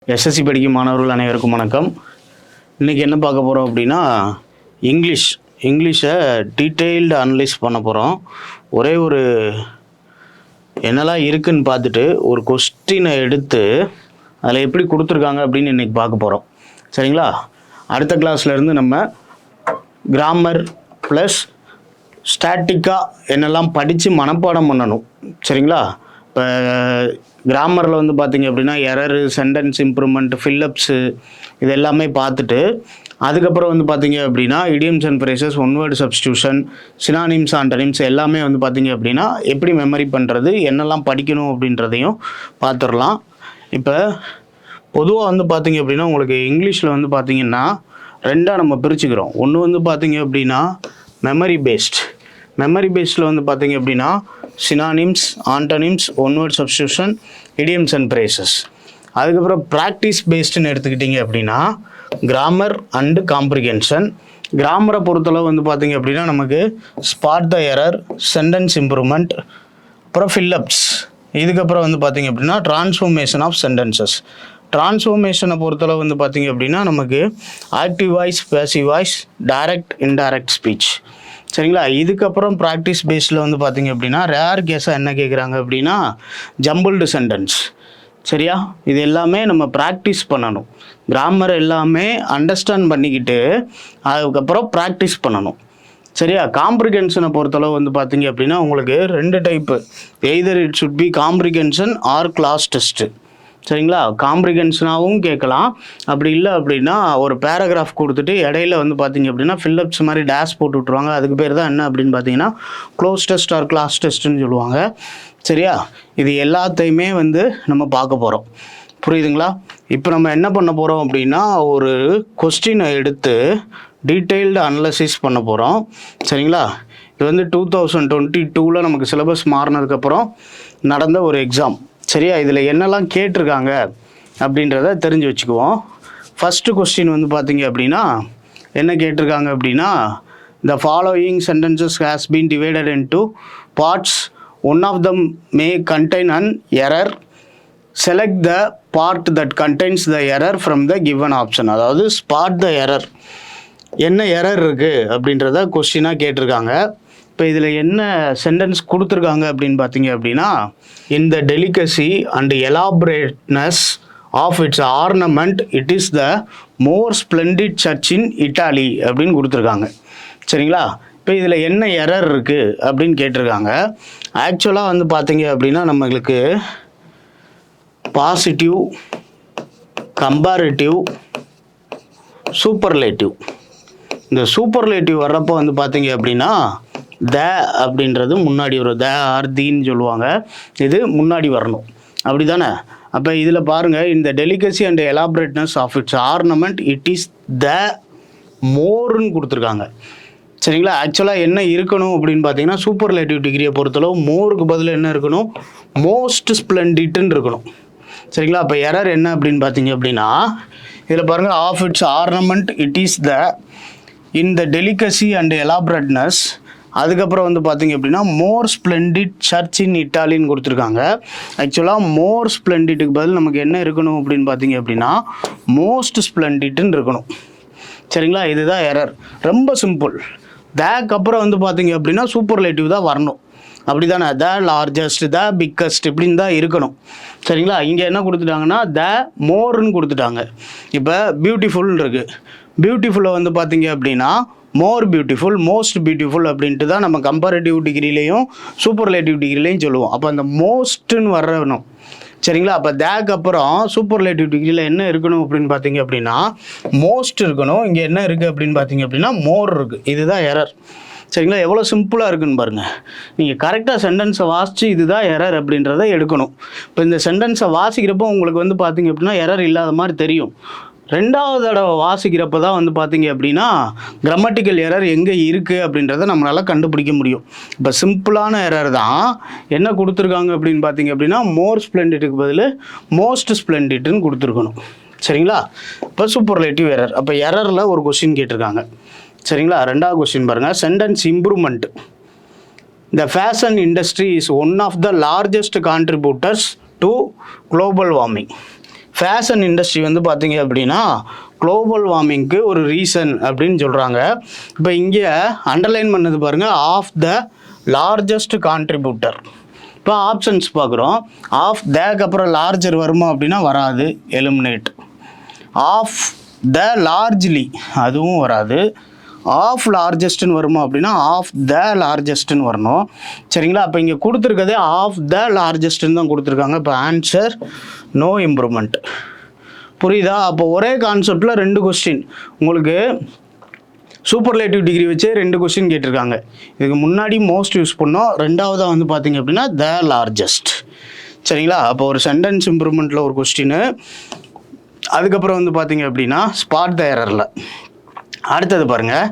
SSC படிக்கும் மாணவர்கள் அனைவருக்கும் வணக்கம். இன்றைக்கி என்ன பார்க்க போகிறோம் அப்படின்னா இங்கிலீஷை டீட்டெயில்டு அனலைஸ் பண்ண போகிறோம். ஒரே ஒரு என்னெல்லாம் இருக்குதுன்னு பார்த்துட்டு ஒரு கொஸ்டினை எடுத்து அதில் எப்படி கொடுத்துருக்காங்க அப்படின்னு இன்றைக்கி பார்க்க போகிறோம். சரிங்களா? அடுத்த கிளாஸ்லேருந்து நம்ம கிராமர் ப்ளஸ் ஸ்டாட்டிக்காக என்னெல்லாம் படித்து மனப்பாடம் பண்ணணும். சரிங்களா? இப்போ கிராமரில் வந்து பார்த்திங்க அப்படின்னா எரரு, சென்டென்ஸ் இம்ப்ரூவ்மெண்ட், ஃபில்லப்ஸு இது எல்லாமே பார்த்துட்டு அதுக்கப்புறம் வந்து பார்த்திங்க அப்படின்னா idioms and phrases, one word substitution, synonyms, antonyms எல்லாமே வந்து பார்த்திங்க அப்படின்னா எப்படி மெமரி பண்ணுறது, என்னெல்லாம் படிக்கணும் அப்படின்றதையும் பார்த்துடலாம். இப்போ பொதுவாக வந்து பார்த்திங்க அப்படின்னா உங்களுக்கு இங்கிலீஷில் வந்து பார்த்திங்கன்னா ரெண்டாக நம்ம பிரிச்சுக்கிறோம். ஒன்று வந்து பார்த்திங்க அப்படின்னா மெமரி பேஸ்டில் வந்து பார்த்திங்க அப்படின்னா synonyms, antonyms, one word substitution, idioms and phrases. அதுக்கப்புறம் ப்ராக்டிஸ் பேஸ்டுன்னு எடுத்துக்கிட்டிங்க அப்படின்னா கிராமர் அண்டு காம்ப்ரிஹென்ஷன். கிராமரை பொறுத்தளவு வந்து பார்த்திங்க அப்படின்னா நமக்கு spot the error, sentence improvement, அப்புறம் ஃபில்லப்ஸ். இதுக்கப்புறம் வந்து பார்த்திங்க அப்படின்னா ட்ரான்ஸ்ஃபர்மேஷன் ஆஃப் சென்டென்சஸ். ட்ரான்ஸ்ஃபர்மேஷனை பொறுத்தளவு வந்து பார்த்திங்க அப்படின்னா நமக்கு active voice, passive voice, direct, indirect speech. சரிங்களா? இதுக்கப்புறம் ப்ராக்டிஸ் பேஸில் வந்து பார்த்திங்க அப்படின்னா ரேர் கேஸாக என்ன கேட்குறாங்க அப்படின்னா ஜம்பிள்டு சென்டென்ஸ். சரியா? இது எல்லாமே நம்ம ப்ராக்டிஸ் பண்ணணும். கிராமர் எல்லாமே அண்டர்ஸ்டாண்ட் பண்ணிக்கிட்டு அதுக்கப்புறம் ப்ராக்டிஸ் பண்ணணும். சரியா? காம்ப்ரிஹென்ஷனை பொறுத்தளவு வந்து பார்த்திங்க அப்படின்னா உங்களுக்கு ரெண்டு type, either it should be comprehension or cloze test. சரிங்களா? காம்ப்ரிஹென்ஷனாகவும் கேட்கலாம். அப்படி இல்லை அப்படின்னா ஒரு பேராகிராஃப் கொடுத்துட்டு இடையில வந்து பார்த்திங்க அப்படின்னா ஃபில்லப்ஸ் மாதிரி டேஷ் போட்டு விட்ருவாங்க. அதுக்கு பேர் தான் என்ன அப்படின்னு பார்த்தீங்கன்னா க்ளோஸ் டெஸ்ட் ஆர் கிளாஸ் டெஸ்ட்டுன்னு சொல்லுவாங்க. சரியா? இது எல்லாத்தையுமே வந்து நம்ம பார்க்க போகிறோம். புரியுதுங்களா? இப்போ நம்ம என்ன பண்ண போகிறோம் அப்படின்னா ஒரு கொஸ்டினை எடுத்து டீட்டெயில்டு அனலைசிஸ் பண்ண போகிறோம். சரிங்களா? இது வந்து 2022 நமக்கு சிலபஸ் மாறினதுக்கப்புறம் நடந்த ஒரு எக்ஸாம். சரியா? இதில் என்னெல்லாம் கேட்டிருக்காங்க அப்படின்றத தெரிஞ்சு வச்சுக்குவோம். ஃபஸ்ட்டு கொஸ்டின் வந்து பார்த்திங்க அப்படின்னா என்ன கேட்டிருக்காங்க அப்படின்னா the following sentences has been divided into parts. One of them may contain an error. Select the part that contains the error from the given option. அதாவது spot the error. என்ன error இருக்குது அப்படின்றத கொஸ்டினாக கேட்டிருக்காங்க. இப்போ இதில் என்ன சென்டென்ஸ் கொடுத்துருக்காங்க அப்படின்னு பார்த்தீங்க அப்படின்னா இந்த delicacy and elaborateness of its ornament it is the more splendid church in Italy அப்படின்னு கொடுத்துருக்காங்க. சரிங்களா? இப்போ இதில் என்ன எரர் இருக்குது அப்படின்னு கேட்டிருக்காங்க. ஆக்சுவலாக வந்து பார்த்தீங்க அப்படின்னா நம்மளுக்கு பாசிட்டிவ், கம்பேரிட்டிவ், சூப்பர்லேட்டிவ். இந்த சூப்பர்லேட்டிவ் வர்றப்போ வந்து பார்த்தீங்க அப்படின்னா த அப்படின்றது முன்னாடி வரும். த ஆர் தீன்னு சொல்லுவாங்க. இது முன்னாடி வரணும். அப்படி தானே? அப்போ இதில் பாருங்கள், இந்த delicacy and elaborateness of its ornament it is the மோர்னு கொடுத்துருக்காங்க. சரிங்களா? ஆக்சுவலாக என்ன இருக்கணும் அப்படின்னு பார்த்தீங்கன்னா சூப்பர்லேட்டிவ் டிகிரியை பொறுத்தளவு மோருக்கு பதில் என்ன இருக்கணும், மோஸ்ட் ஸ்ப்ளெண்டிட்னு இருக்கணும். சரிங்களா? அப்போ எரர் என்ன அப்படின்னு பார்த்தீங்க அப்படின்னா இதில் பாருங்கள், of its ornament it is the இந்த டெலிகசி அண்ட் எலாபரேட்னஸ். அதுக்கப்புறம் வந்து பார்த்திங்க அப்படின்னா மோர் ஸ்ப்ளெண்டிட் சர்ச் இன் இட்டாலின்னு கொடுத்துருக்காங்க. ஆக்சுவலாக மோர் ஸ்ப்ளெண்டிட்டுக்கு பதில் நமக்கு என்ன இருக்கணும் அப்படின்னு பார்த்தீங்க அப்படின்னா மோஸ்ட் ஸ்ப்ளெண்டிட்னு இருக்கணும். சரிங்களா? இதுதான் எரர். ரொம்ப சிம்பிள். தேக்கு அப்புறம் வந்து பார்த்திங்க அப்படின்னா சூப்பர்லேட்டிவ் தான் வரணும். அப்படி தானே? த லார்ஜஸ்ட், த பிக்கஸ்ட் இப்படின்னு தான் இருக்கணும். சரிங்களா? இங்கே என்ன கொடுத்துட்டாங்கன்னா த மோர்னு கொடுத்துட்டாங்க. இப்போ பியூட்டிஃபுல்னு இருக்குது. பியூட்டிஃபுல்லை வந்து பார்த்திங்க அப்படின்னா மோர் பியூட்டிஃபுல், மோஸ்ட் பியூட்டிஃபுல் அப்படின்ட்டு தான் நம்ம கம்பேரிட்டிவ் டிகிரிலையும் சூப்பர்லேட்டிவ் டிகிரிலையும் சொல்லுவோம். அப்போ அந்த மோஸ்ட்டுன்னு வரணும். சரிங்களா? அப்போ தேக்கு அப்புறம் சூப்பர்லேட்டிவ் டிகிரியில் என்ன இருக்கணும் அப்படின்னு பார்த்தீங்க அப்படின்னா மோஸ்ட் இருக்கணும். இங்கே என்ன இருக்குது அப்படின்னு பார்த்தீங்க அப்படின்னா மோர் இருக்குது. இதுதான் எரர். சரிங்களா? எவ்வளோ சிம்பிளாக இருக்குன்னு பாருங்கள். நீங்கள் கரெக்டாக சென்டென்ஸை வாசித்து இதுதான் எரர் அப்படின்றத எடுக்கணும். இப்போ இந்த சென்டென்ஸை வாசிக்கிறப்போ உங்களுக்கு வந்து பார்த்திங்க அப்படின்னா எரர் இல்லாத மாதிரி தெரியும். ரெண்டாவது தடவை வாசிக்கிறப்ப தான் வந்து பார்த்திங்க அப்படின்னா கிராமட்டிக்கல் எரர் எங்கே இருக்குது அப்படின்றத நம்மளால் கண்டுபிடிக்க முடியும். இப்போ சிம்பிளான எரர் தான். என்ன கொடுத்துருக்காங்க அப்படின்னு பார்த்திங்க அப்படின்னா மோர் ஸ்ப்ளெண்டிட்டுக்கு பதில் மோஸ்ட் ஸ்ப்ளெண்டிட்னு கொடுத்துருக்கணும். சரிங்களா? இப்போ சூப்பர்லேட்டிவ் எரர். அப்போ எரரில் ஒரு கொஸ்டின் கேட்டிருக்காங்க. சரிங்களா? ரெண்டாவது கொஸ்டின் பாருங்கள், sentence improvement. The fashion industry is one of the largest contributors to global warming. Fashion industry வந்து பார்த்தீங்க அப்படின்னா குளோபல் வார்மிங்க்கு ஒரு ரீசன் அப்படின்னு சொல்கிறாங்க. இப்போ இங்கே அண்டர்லைன் பண்ணது பாருங்கள், ஆஃப் த லார்ஜஸ்ட் கான்ட்ரிபியூட்டர். இப்போ ஆப்ஷன்ஸ் பார்க்குறோம். ஆஃப் தேக்கு அப்புறம் லார்ஜர் வருமா அப்படின்னா வராது, எலிமினேட். ஆஃப் த லார்ஜ்லி அதுவும் வராது. ஆஃப் லார்ஜஸ்ட்னு வருமா அப்படின்னா ஆஃப் த லார்ஜஸ்ட்னு வரணும். சரிங்களா? அப்போ இங்கே கொடுத்துருக்கதே ஆஃப் த லார்ஜஸ்ட்னு தான் கொடுத்துருக்காங்க. இப்போ ஆன்சர் நோ இம்ப்ரூவ்மெண்ட். புரியுதா? அப்போ ஒரே கான்செப்டில் 2 கொஸ்டின் உங்களுக்கு சூப்பர்லேட்டிவ் டிகிரி வச்சு 2 கொஸ்டின் கேட்டிருக்காங்க. இதுக்கு முன்னாடி மோஸ்ட் யூஸ் பண்ணோம், ரெண்டாவதாக வந்து பார்த்தீங்க அப்படின்னா த லார்ஜஸ்ட். சரிங்களா? அப்போ ஒரு சென்டென்ஸ் இம்ப்ரூவ்மெண்ட்டில் ஒரு கொஸ்டின், அதுக்கப்புறம் வந்து பார்த்தீங்க அப்படின்னா ஸ்பாட் த எரரில். அடுத்தது பாருங்கள்,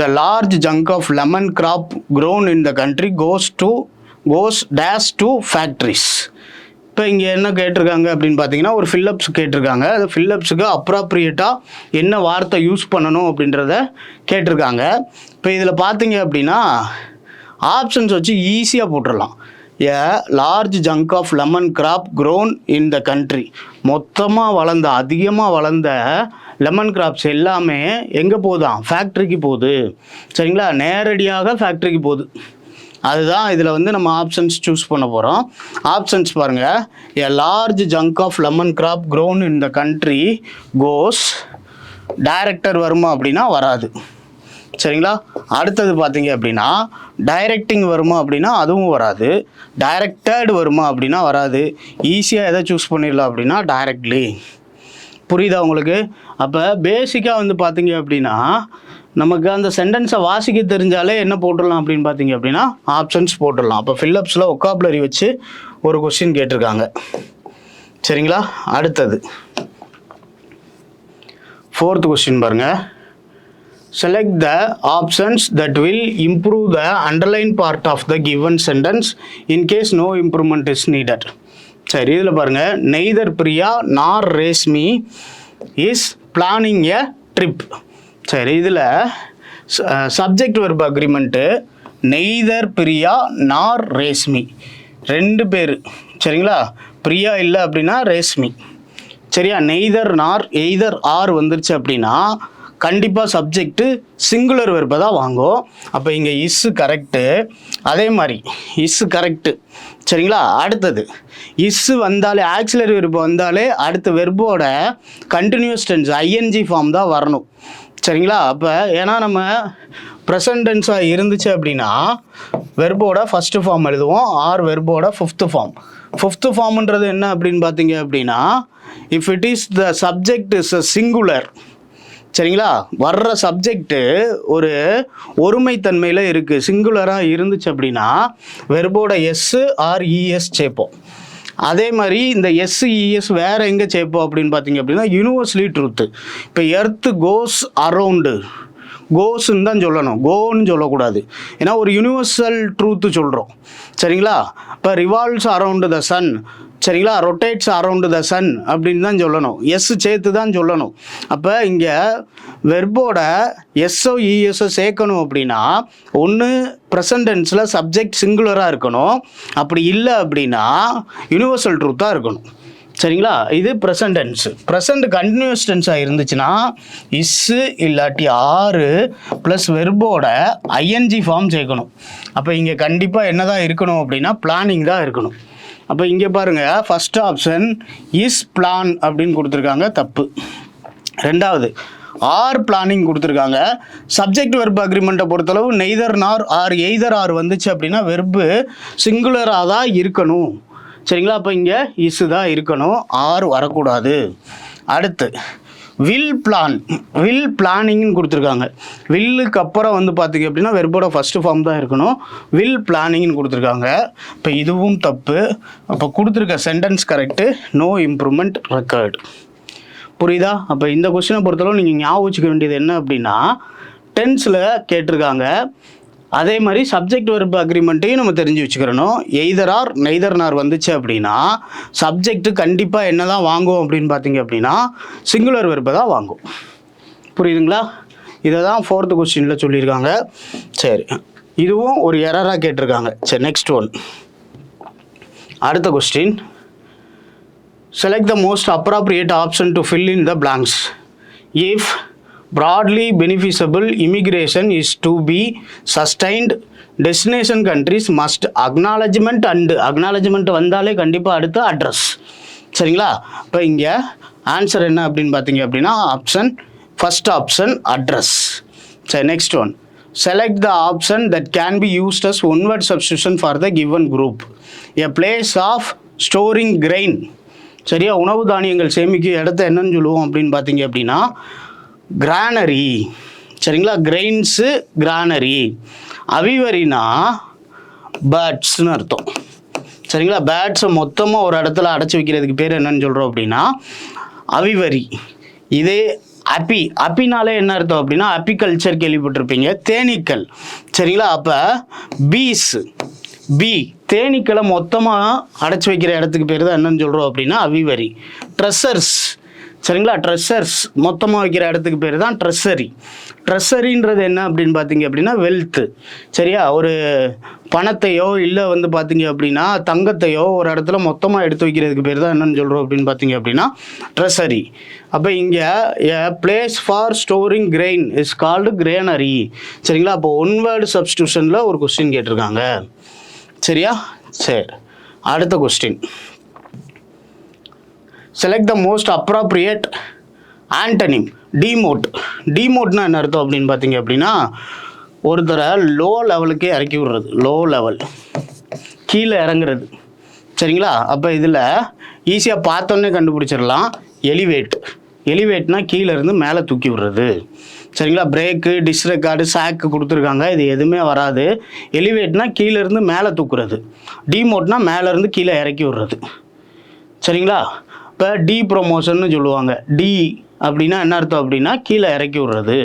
the large chunk of lemon crop grown in the country goes dash to factories. இப்போ இங்கே என்ன கேட்டிருக்காங்க அப்படின்னு பார்த்தீங்கன்னா ஒரு ஃபில்லப்ஸ் கேட்டிருக்காங்க. அது ஃபில்லப்ஸுக்கு அப்ராப்ரியேட்டாக என்ன வார்த்தை யூஸ் பண்ணணும் அப்படின்றத கேட்டிருக்காங்க. இப்போ இதில் பார்த்தீங்க அப்படின்னா ஆப்ஷன்ஸ் வச்சு ஈஸியாக போட்டுடலாம். A large chunk of lemon crop grown in the country. மொத்தமாக அதிகமாக வளர்ந்த லெமன் கிராப்ஸ் எல்லாமே எங்கே போகுதான்? ஃபேக்ட்ரிக்கு போகுது. சரிங்களா? நேரடியாக ஃபேக்ட்ரிக்கு போகுது. அதுதான் இதில் வந்து நம்ம ஆப்ஷன்ஸ் சூஸ் பண்ண போகிறோம். ஆப்ஷன்ஸ் பாருங்கள், a large chunk of lemon crop grown in the country goes, director வருமா அப்படின்னா வராது. சரிங்களா? அடுத்தது பார்த்தீங்க அப்படின்னா டைரக்டிங் வருமா அப்படின்னா அதுவும் வராது. டைரக்டட் வருமா அப்படின்னா வராது. ஈஸியாக எதை சூஸ் பண்ணிடலாம் அப்படின்னா டைரக்ட்லி. புரியுதா உங்களுக்கு? அப்போ பேசிக்காக வந்து பார்த்தீங்க அப்படின்னா நமக்கு அந்த சென்டென்ஸை வாசிக்க தெரிஞ்சாலே என்ன போட்டுடலாம் அப்படின்னு பார்த்தீங்க அப்படின்னா ஆப்ஷன்ஸ் போட்டுடலாம். அப்போ ஃபில்லப்ஸில் ஒக்காபுலரி வச்சு ஒரு கொஸ்டின் கேட்டிருக்காங்க. சரிங்களா? அடுத்தது 4th கொஸ்டின் பாருங்கள். Select the options that will improve the underlined part of the given sentence in case no improvement is needed. சரி, இதில் பாருங்கள், நெய்தர் பிரியா நார் Reshmi is planning a trip. சரி, இதில் subject verb agreement neither Priya நார் ரேஷ்மி 2 பேர். சரிங்களா? பிரியா இல்லை அப்படின்னா ரேஷ்மி. சரியா? நெய்தர் நார் எய்தர் ஆர் வந்துருச்சு அப்படின்னா கண்டிப்பாக சப்ஜெக்ட்டு சிங்குலர் வெர்பை தான் வாங்கும். அப்போ இங்கே இஸ்ஸு கரெக்டு. அதே மாதிரி இஸ்ஸு கரெக்டு. சரிங்களா? அடுத்தது இஸ்ஸு வந்தாலே ஆக்சிலரி வெர்பு வந்தாலே அடுத்த வெர்போட கண்டினியூஸ் டென்ஸ் ஐஎன்ஜி ஃபார்ம் தான் வரணும். சரிங்களா? அப்போ ஏன்னா நம்ம ப்ரெசன்ட் டென்ஸாக இருந்துச்சு அப்படின்னா வெர்போட ஃபஸ்ட்டு ஃபார்ம் எழுதுவோம், ஆர் வெர்போட 5th ஃபார்ம். 5th ஃபார்ம்ன்றது என்ன அப்படின்னு பார்த்தீங்க அப்படின்னா if it is the subject is a singular. சரிங்களா? வர்ற சப்ஜெக்டு ஒரு ஒருமைத்தன்மையில் இருக்குது, சிங்குலராக இருந்துச்சு அப்படின்னா வெர்போட எஸ்ஸு ஆர் இஎஸ் சேர்ப்போம். அதே மாதிரி இந்த எஸ்இஎஸ் வேறு எங்கே சேர்ப்போம் அப்படின்னு பார்த்தீங்க அப்படின்னா யூனிவர்சலி ட்ரூத்து. இப்போ எர்த்து கோஸ் அரவுண்டு, கோஸ்ன்னு தான் சொல்லணும், கோன்னு சொல்லக்கூடாது. ஏன்னா ஒரு யூனிவர்சல் ட்ரூத்து சொல்கிறோம். சரிங்களா? இப்போ ரிவால்வ்ஸ் அரவுண்டு த சன். சரிங்களா? ரொட்டேட்ஸ் அரவுண்டு த சன் அப்படின்னு தான் சொல்லணும், எஸ் சேர்த்து தான் சொல்லணும். அப்போ இங்கே வெர்போட எஸ்ஓ இஎஸ்ஓ சேர்க்கணும் அப்படின்னா ஒன்று ப்ரெசன்ட் டென்ஸில் சப்ஜெக்ட் சிங்குலராக இருக்கணும், அப்படி இல்லை அப்படின்னா யூனிவர்சல் ட்ரூத்தாக இருக்கணும். சரிங்களா? இது ப்ரெசன்ட் டென்ஸு. ப்ரெசன்ட் கண்டினியூஸ் டென்ஸாக இருந்துச்சுன்னா இஸ்ஸு இல்லாட்டி ஆறு ப்ளஸ் வெர்போட ஐஎன்ஜி ஃபார்ம் சேர்க்கணும். அப்போ இங்கே கண்டிப்பாக என்ன தான் இருக்கணும் அப்படின்னா பிளானிங் தான் இருக்கணும். அப்போ இங்கே பாருங்கள், ஃபஸ்ட் ஆப்ஷன் இஸ் பிளான் அப்படின்னு கொடுத்துருக்காங்க, தப்பு. ரெண்டாவது ஆர் பிளானிங் கொடுத்துருக்காங்க. சப்ஜெக்ட் வெர்பு அக்ரிமெண்ட்டை பொறுத்தளவு நெய்தர் நார் ஆர் எய்தர் ஆர் வந்துச்சு அப்படின்னா வெர்பு சிங்குலராக தான் இருக்கணும். சரிங்களா? அப்போ இங்கே இஸ் தான் இருக்கணும், ஆர் வரக்கூடாது. அடுத்து வில் பிளான், வில் பிளானிங்னு கொடுத்துருக்காங்க. வில்லுக்கு அப்புறம் வந்து பார்த்திங்க அப்படின்னா வெர்போட ஃபஸ்ட்டு ஃபார்ம் தான் இருக்கணும், வில் பிளானிங்னு கொடுத்துருக்காங்க. இப்போ இதுவும் தப்பு. அப்போ கொடுத்துருக்க sentence correct, no improvement required. புரியுதா? அப்போ இந்த கொஸ்டினை பொறுத்தளவு நீங்கள் ஞாபகம் வச்சுக்க வேண்டியது என்ன அப்படின்னா டென்ஸில் கேட்டிருக்காங்க, அதே மாதிரி சப்ஜெக்ட் வெர்பு அக்ரிமெண்ட்டையும் நம்ம தெரிஞ்சு வச்சுக்கிறணும். எய்தர் ஆர் நெய்தர் நார் வந்துச்சு அப்படின்னா சப்ஜெக்ட்டு கண்டிப்பாக என்ன தான் வாங்குவோம் அப்படின்னு பார்த்தீங்க அப்படின்னா சிங்குலர் வெர்பை தான் வாங்கும். புரியுதுங்களா? இதை தான் 4th கொஸ்டினில் சொல்லியிருக்காங்க. சரி, இதுவும் ஒரு எரராக கேட்டிருக்காங்க. சரி, நெக்ஸ்ட் ஒன். அடுத்த question, select the most appropriate option to fill in the blanks. If broadly beneficiable immigration is to be sustained, destination countries must acknowledgement வந்தாலே கண்டிப்பாக அடுத்து அட்ரஸ். சரிங்களா? இப்போ இங்கே ஆன்சர் என்ன அப்படின்னு பார்த்தீங்க அப்படின்னா ஃபர்ஸ்ட் ஆப்ஷன் அட்ரஸ். சரி, next one. Select the option that can be used as one word substitution for the given group. A place of storing grain. சரியா? உணவு தானியங்கள் சேமிக்க இடத்த என்னன்னு சொல்லுவோம் அப்படின்னு பார்த்தீங்க அப்படின்னா கிரானரி. சரிங்களா? Grains granary. அவிவரினா பேர்ட்ஸ்னு அர்த்தம். சரிங்களா? பேர்ட்ஸை மொத்தமாக ஒரு இடத்துல அடைச்சி வைக்கிறதுக்கு பேர் என்னன்னு சொல்கிறோம் அப்படின்னா அவிவரி. இதே அப்பினாலே என்ன அர்த்தம் அப்படின்னா அப்பிகல்ச்சர் கேள்விப்பட்டிருப்பீங்க, தேனீக்கள். சரிங்களா? அப்போ தேனீக்களை மொத்தமாக அடைச்சி வைக்கிற இடத்துக்கு பேர் தான் என்னன்னு சொல்கிறோம் அப்படின்னா அவிவரி. ட்ரெஷர்ஸ். சரிங்களா? ட்ரெஷர்ஸ் மொத்தமாக வைக்கிற இடத்துக்கு பேர் தான் ட்ரெஷரி. ட்ரெஷரின்றது என்ன அப்படின்னு பார்த்தீங்க அப்படின்னா வெல்த்து. சரியா? ஒரு பணத்தையோ இல்லை வந்து பார்த்தீங்க அப்படின்னா தங்கத்தையோ ஒரு இடத்துல மொத்தமாக எடுத்து வைக்கிறதுக்கு பேர் தான் என்னன்னு சொல்கிறோம் அப்படின்னு பார்த்தீங்க அப்படின்னா ட்ரெஷரி. அப்போ இங்கே place for storing grain is called granary. சரிங்களா? அப்போ ஒன் வேர்டு சப்ஸ்டியூஷனில் ஒரு கொஸ்டின் கேட்டிருக்காங்க. சரியா? சரி, அடுத்த question. Select the most appropriate antonym. Demote. Demoteனா என்ன அர்த்தம் அப்படின்னு பார்த்தீங்க அப்படின்னா ஒருத்தரை லோ லெவலுக்கே இறக்கி விடுறது. லோ லெவல், கீழே இறங்குறது. சரிங்களா? அப்போ இதில் ஈஸியாக பார்த்தோன்னே கண்டுபிடிச்சிடலாம். எலிவேட்னா கீழே இருந்து மேலே தூக்கி விடுறது. சரிங்களா? பிரேக்கு, டிஸ்ரெக்கார்டு, சாக்கு கொடுத்துருக்காங்க. இது எதுவுமே வராது. எலிவேட்னா கீழே இருந்து மேலே தூக்குறது. டிமோட்னா மேலேருந்து கீழே இறக்கி விடுறது. சரிங்களா? இப்போ டி ப்ரொமோஷன்னு சொல்லுவாங்க. டி அப்படின்னா என்ன அர்த்தம் அப்படின்னா கீழே இறக்கி விடுறது.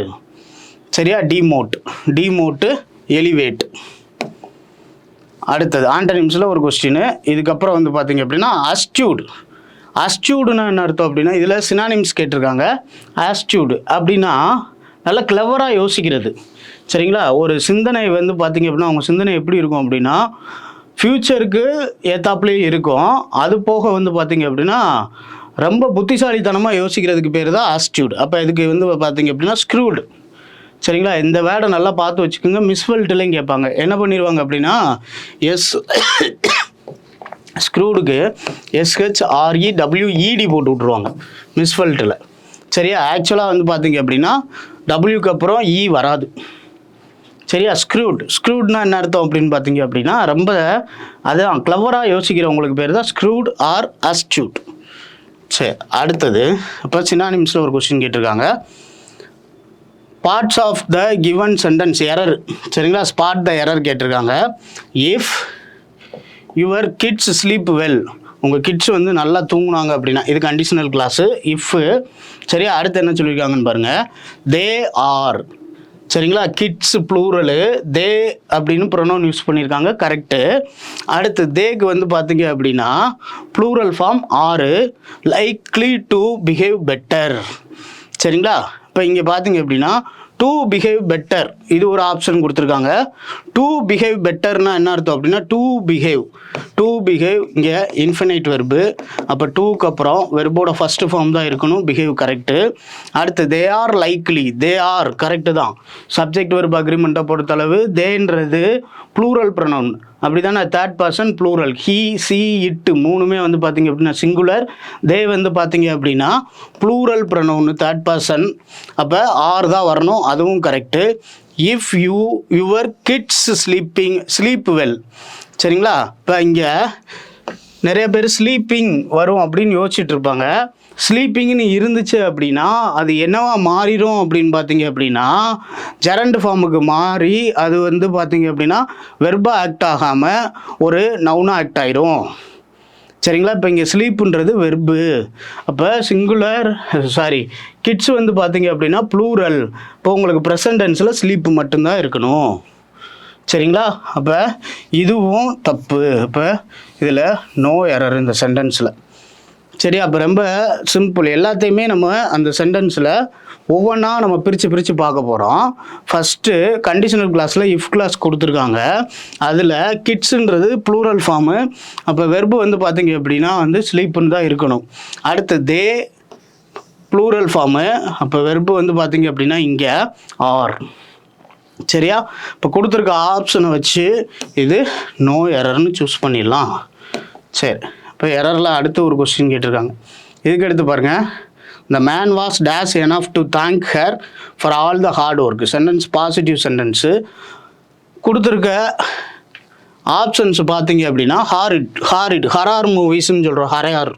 சரியா? டிமோட்டு எலிவேட். அடுத்தது ஆண்டனிம்ஸில் ஒரு கொஸ்டின். இதுக்கப்புறம் வந்து பார்த்தீங்க அப்படின்னா அஸ்டியூடுனா என்ன அர்த்தம் அப்படின்னா இதில் சினானிம்ஸ் கேட்டிருக்காங்க. அஸ்டியூடு அப்படின்னா நல்லா கிளவராக யோசிக்கிறது. சரிங்களா? ஒரு சிந்தனை வந்து பார்த்தீங்க அப்படின்னா அவங்க சிந்தனை எப்படி இருக்கும் அப்படின்னா ஃப்யூச்சருக்கு ஏத்தாப்புலேயே இருக்கும். அது போக வந்து பார்த்தீங்க அப்படின்னா ரொம்ப புத்திசாலித்தனமாக யோசிக்கிறதுக்கு பேர் தான் ஆஸ்டியூட். அப்போ இதுக்கு வந்து பார்த்தீங்க அப்படின்னா ஸ்க்ரூடு. சரிங்களா? இந்த வேர்டை நல்லா பார்த்து வச்சுக்கோங்க. மிஸ்வெல்ட்லையும் கேட்பாங்க. என்ன பண்ணிடுவாங்க அப்படின்னா ஸ்க்ரூடுக்கு SHREWED போட்டு விட்ருவாங்க மிஸ்வெல்ட்டில். சரியா? ஆக்சுவலாக வந்து பார்த்தீங்க அப்படின்னா டபிள்யூக்கு அப்புறம் வராது. சரியா? ஸ்க்ரூட்னா என்ன அர்த்தம் அப்படின்னு பார்த்தீங்க அப்படின்னா ரொம்ப அதான் கிளவராக யோசிக்கிறவங்களுக்கு பேர் தான் ஸ்க்ரூட் ஆர் அஸ்டியூட். சரி, அடுத்தது இப்போ சினானிம்ஸில் ஒரு கொஸ்டின் கேட்டிருக்காங்க. Parts of the given sentence error. சரிங்களா? ஸ்பாட் த எரர் கேட்டிருக்காங்க. If your kids sleep well, உங்கள் கிட்ஸ் வந்து நல்லா தூங்குனாங்க அப்படின்னா இது கண்டிஷனல் கிளாஸு. இஃப்பு. சரியா? அடுத்து என்ன சொல்லியிருக்காங்கன்னு பாருங்கள். They are. சரிங்களா? கிட்ஸ் ப்ளூரலு, தே அப்படின்னு ப்ரொனவுன் யூஸ் பண்ணியிருக்காங்க. கரெக்டு. அடுத்து தேக்கு வந்து பார்த்தீங்க அப்படின்னா ப்ளூரல் ஃபார்ம் ஆறு, லைக்லி டு பிஹேவ் பெட்டர். சரிங்களா? இப்போ இங்கே பார்த்தீங்க அப்படின்னா டு பிஹேவ் பெட்டர் இது ஒரு ஆப்ஷன் கொடுத்துருக்காங்க. டு பிஹேவ் பெட்டர்னா என்ன அர்த்தம் அப்படின்னா டு பிஹேவ் இங்கே இன்ஃபினைட் வெர்பு. அப்போ டூக்கு அப்புறம் வெர்போட ஃபஸ்ட்டு ஃபார்ம் தான் இருக்கணும். Behave correct. அடுத்து they are likely, they are correct தான். சப்ஜெக்ட் வெர்பு அக்ரிமெண்ட்டை பொறுத்தளவு தேன்றது ப்ளூரல் ப்ரொனவுன். அப்படி தானே? Third person plural. He, she, it மூணுமே வந்து பார்த்தீங்க அப்படின்னா சிங்குலர். தே வந்து பார்த்தீங்க அப்படின்னா ப்ளூரல் ப்ரொனவுன் தேர்ட் பர்சன். அப்போ ஆர் தான் வரணும். அதுவும் correct. If your kids sleep well. சரிங்களா? இப்போ இங்கே நிறைய பேர் ஸ்லீப்பிங் வரும் அப்படின்னு யோசிச்சுட்டு இருப்பாங்க. ஸ்லீப்பிங்னு இருந்துச்சு அப்படின்னா அது என்னவா மாறிடும் அப்படின்னு பார்த்தீங்க அப்படின்னா ஜெரண்ட் ஃபார்முக்கு மாறி அது வந்து பார்த்தீங்க அப்படின்னா வெர்பா ஆக்ட் ஆகாமல் ஒரு நவுனாக ஆக்ட் ஆயிரும். சரிங்களா? இப்போ இங்கே ஸ்லீப்புன்றது வெர்பு. அப்போ கிட்ஸ் வந்து பார்த்தீங்க அப்படின்னா ப்ளூரல். இப்போ உங்களுக்கு ப்ரெசன்ட் டென்ஸில் ஸ்லீப்பு மட்டும்தான் இருக்கணும். சரிங்களா? அப்போ இதுவும் தப்பு. இப்போ இதில் நோ எரர் இந்த சென்டென்ஸில். சரி, அப்போ ரொம்ப சிம்பிள். எல்லாத்தையுமே நம்ம அந்த சென்டென்ஸில் ஒவ்வொன்றா நம்ம பிரித்து பார்க்க போகிறோம். ஃபஸ்ட்டு கண்டிஷனல் கிளாஸில் இஃப் கிளாஸ் கொடுத்துருக்காங்க. அதில் கிட்ஸுன்றது ப்ளூரல் ஃபார்மு. அப்போ வெர்பு வந்து பார்த்திங்க அப்படின்னா வந்து ஸ்லீப்புன்னு தான் இருக்கணும். அடுத்து தே ப்ளூரல் ஃபார்மு. அப்போ வெர்பு வந்து பார்த்திங்க அப்படின்னா இங்கே ஆர். சரியா? இப்போ கொடுத்துருக்க ஆப்ஷனை வச்சு இது நோ எரர்னு சூஸ் பண்ணிடலாம். சரி, இப்போ எரரில் அடுத்து ஒரு கொஸ்டின் கேட்டிருக்காங்க. இதுக்கு எடுத்து பாருங்கள். The man was dash enough to thank her for all the hard work. Sentence positive sentence. கொடுத்துருக்க ஆப்ஷன்ஸ் பார்த்தீங்க அப்படின்னா ஹரார் மூவிஸ்ன்னு சொல்கிறோம். ஹரையார்.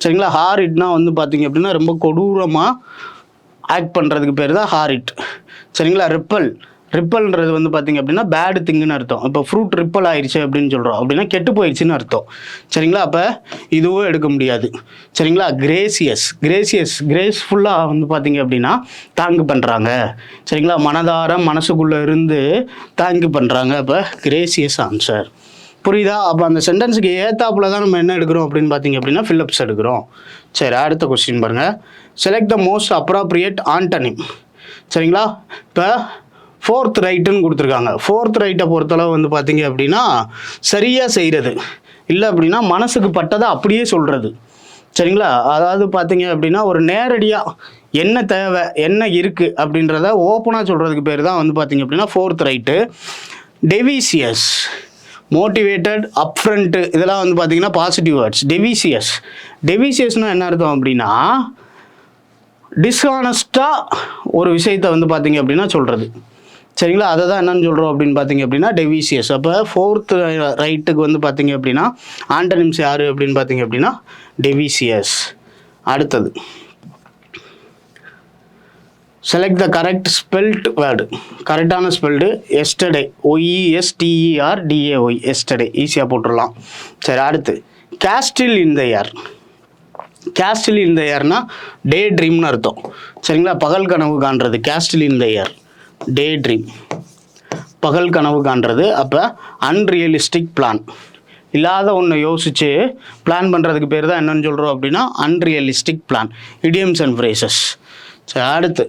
சரிங்களா? ஹாரிட்னா வந்து பார்த்தீங்க அப்படின்னா ரொம்ப கொடூரமாக ஆக்ட் பண்ணுறதுக்கு பேர் தான் ஹாரிட். சரிங்களா? ரிப்பல்ன்றது வந்து பார்த்திங்க அப்படின்னா பேடு திங்குன்னு அர்த்தம். இப்போ ஃப்ரூட் ரிப்பல் ஆயிடுச்சு அப்படின்னு சொல்கிறோம். அப்படின்னா கெட்டு போயிடுச்சுன்னு அர்த்தம். சரிங்களா? அப்போ இதுவும் எடுக்க முடியாது. சரிங்களா? கிரேஸ்ஃபுல்லாக வந்து பார்த்திங்க அப்படின்னா தாங்கு பண்ணுறாங்க. சரிங்களா? மனசுக்குள்ளே இருந்து தாங்கு பண்ணுறாங்க. அப்போ கிரேசியஸ் ஆன்சர். புரியுதா? அப்போ அந்த சென்டென்ஸுக்கு ஏத்தாப்புல தான் நம்ம என்ன எடுக்கிறோம் அப்படின்னு பார்த்திங்க அப்படின்னா ஃபில்லப்ஸ் எடுக்கிறோம். சரி, அடுத்த கொஸ்டின் பாருங்கள். Select the most appropriate antonym. சரிங்களா? இப்போ ஃபோர்த் ரைட்டுன்னு கொடுத்துருக்காங்க. ஃபோர்த் ரைட்டை பொறுத்தளவு வந்து பார்த்திங்க அப்படின்னா சரியாக செய்கிறது, இல்லை அப்படின்னா மனசுக்கு பட்டதை அப்படியே சொல்கிறது. சரிங்களா? அதாவது பார்த்திங்க அப்படின்னா ஒரு நேரடியாக என்ன தேவை என்ன இருக்குது அப்படின்றத ஓப்பனாக சொல்கிறதுக்கு பேர் தான் வந்து பார்த்திங்க அப்படின்னா ஃபோர்த் ரைட்டு. டெவிசியஸ், மோட்டிவேட்டட், அப்ஃப்ரண்ட்டு, இதெல்லாம் வந்து பார்த்திங்கன்னா பாசிட்டிவ் வேர்ட்ஸ். டெவிசியஸ்னால் என்ன அர்த்தம் அப்படின்னா டிஸ்ஹானஸ்ட்டாக ஒரு விஷயத்தை வந்து பார்த்திங்க அப்படின்னா சொல்கிறது. சரிங்களா? அதை தான் என்னன்னு சொல்கிறோம் அப்படின்னு பார்த்தீங்க அப்படின்னா டெவிசியஸ். அப்போ ஃபோர்த் ரைட்டுக்கு வந்து பார்த்தீங்க அப்படின்னா ஆண்டனிம்ஸ் யார் அப்படின்னு பார்த்தீங்க அப்படின்னா டெவிசியஸ். அடுத்தது select the correct spelt word. கரெக்டான ஸ்பெல்டு எஸ்டர்டே, OESTERDAY, எஸ்டர்டே. ஈஸியாக போட்டுடலாம். சரி, அடுத்து கேஸ்டில் இன் த ஏர். கேஸ்டில் இன் த ஏர்னா டே ட்ரீம்னு அர்த்தம். சரிங்களா? பகல் கனவு காண்றது. கேஸ்டில் இன் த ஏர், டே ட்ரீம், பகல் கனவு காண்றது. அப்போ அன்ரியலிஸ்டிக் பிளான், இல்லாத ஒன்று யோசித்து பிளான் பண்ணுறதுக்கு பேர் தான் என்னன்னு சொல்கிறோம் அப்படின்னா unrealistic plan. Idioms and phrases. சரி, அடுத்து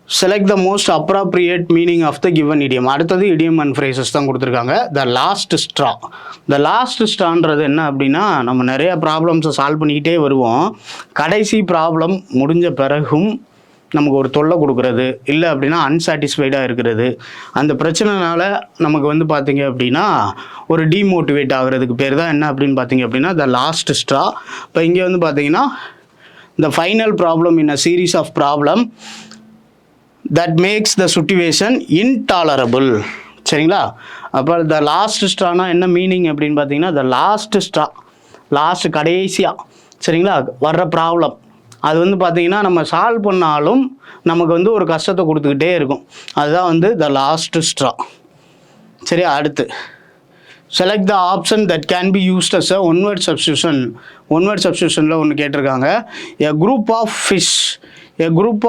select the most appropriate meaning of the given idiom. அடுத்தது இடியம் அண்ட் ஃப்ரேசஸ் தான் கொடுத்துருக்காங்க. த லாஸ்ட் ஸ்ட்ரான்றது என்ன அப்படின்னா நம்ம நிறைய ப்ராப்ளம்ஸை சால்வ் பண்ணிக்கிட்டே வருவோம். கடைசி ப்ராப்ளம் முடிஞ்ச பிறகும் நமக்கு ஒரு தொல்லை கொடுக்குறது, இல்லை அப்படின்னா அன்சாட்டிஸ்ஃபைடாக இருக்கிறது, அந்த பிரச்சனைனால நமக்கு வந்து பார்த்திங்க அப்படின்னா ஒரு டீமோட்டிவேட் ஆகிறதுக்கு பேர் தான் என்ன அப்படின்னு பார்த்திங்க அப்படின்னா த லாஸ்ட் ஸ்ட்ரா. இப்போ இங்கே வந்து பார்த்திங்கன்னா the final problem in a series of problem that makes the situation intolerable. சரிங்களா? அப்போ த லாஸ்ட் ஸ்ட்ரானா என்ன மீனிங் அப்படின்னு பார்த்தீங்கன்னா த லாஸ்ட் ஸ்ட்ரா, லாஸ்ட் கடைசியாக சரிங்களா வர்ற ப்ராப்ளம் அது வந்து பார்த்திங்கன்னா நம்ம சால்வ் பண்ணாலும் நமக்கு வந்து ஒரு கஷ்டத்தை கொடுத்துக்கிட்டே இருக்கும். அதுதான் வந்து த லாஸ்ட் ஸ்ட்ரா. சரி, அடுத்து select the option that can be used as a one word substitution. One word சப்ஸ்டியூஷனில் ஒன்று கேட்டிருக்காங்க. எ குரூப்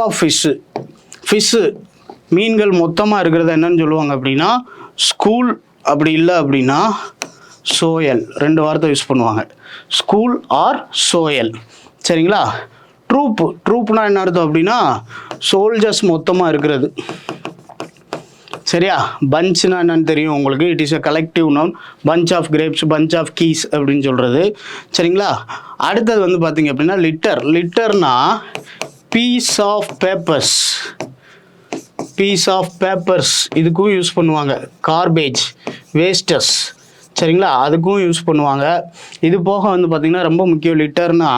ஆஃப் ஃபிஷ்ஷு மீன்கள் மொத்தமாக இருக்கிறத என்னன்னு சொல்லுவாங்க அப்படின்னா ஸ்கூல், அப்படி இல்லை அப்படின்னா சோயல். 2 வார்த்தை யூஸ் பண்ணுவாங்க, ஸ்கூல் ஆர் சோயல். சரிங்களா? ட்ரூப்னா என்ன அர்த்தம் அப்படின்னா சோல்ஜர்ஸ் மொத்தமாக இருக்கிறது. சரியா? பஞ்ச்னா என்னன்னு தெரியும் உங்களுக்கு. It is a collective noun. Bunch of grapes, bunch of keys அப்படின்னு சொல்கிறது. சரிங்களா? அடுத்தது வந்து பார்த்திங்க அப்படின்னா லிட்டர்னா பீஸ் ஆஃப் பேப்பர்ஸ் இதுக்கும் யூஸ் பண்ணுவாங்க. Garbage, wastes. சரிங்களா? அதுக்கும் யூஸ் பண்ணுவாங்க. இது போக வந்து பார்த்திங்கன்னா ரொம்ப முக்கியம். லிட்டர்னா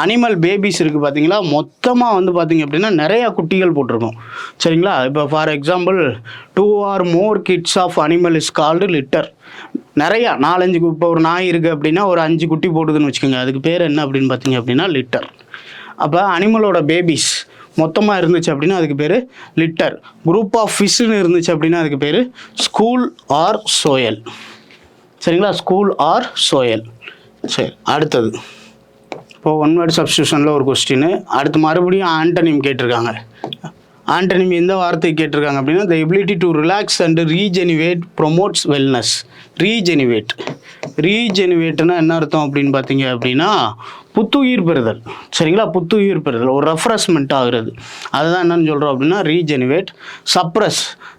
அனிமல் பேபிஸ் இருக்குது பார்த்தீங்களா, மொத்தமாக வந்து பார்த்திங்க அப்படின்னா நிறையா குட்டிகள் போட்டிருக்கோம். சரிங்களா? இப்போ for example 2 or more kids of animal is called litter. நிறையா 4-5 இப்போ ஒரு நாய் இருக்குது அப்படின்னா ஒரு 5 குட்டி போடுதுன்னு வச்சுக்கோங்க. அதுக்கு பேர் என்ன அப்படின்னு பார்த்திங்க அப்படின்னா லிட்டர். அப்போ அனிமலோட பேபிஸ் மொத்தமாக இருந்துச்சு அப்படின்னா அதுக்கு பேர் லிட்டர். குரூப் ஆஃப் ஃபிஷ்ஷுன்னு இருந்துச்சு அப்படின்னா அதுக்கு பேர் ஸ்கூல் ஆர் சோயல். சரிங்களா? School or soil. சரி, அடுத்தது இப்போது ஒன் வேர்ட் சப்ஸ்டியூஷனில் ஒரு கொஸ்டின். அடுத்து மறுபடியும் ஆண்டனிம் கேட்டிருக்காங்க. ஆண்டனிம் எந்த வார்த்தை கேட்டிருக்காங்க அப்படின்னா the ability to relax and regenerate promotes wellness. ரீஜெனிவேட்னா என்ன அர்த்தம் அப்படின்னு பார்த்தீங்க அப்படின்னா புத்துயிர் பெறுதல். சரிங்களா, புத்துயிர் பெறுதல், ஒரு ரெஃப்ரெஷ்மெண்ட் ஆகுறது, அதுதான் என்னன்னு சொல்கிறோம் அப்படின்னா ரீஜெனிவேட்.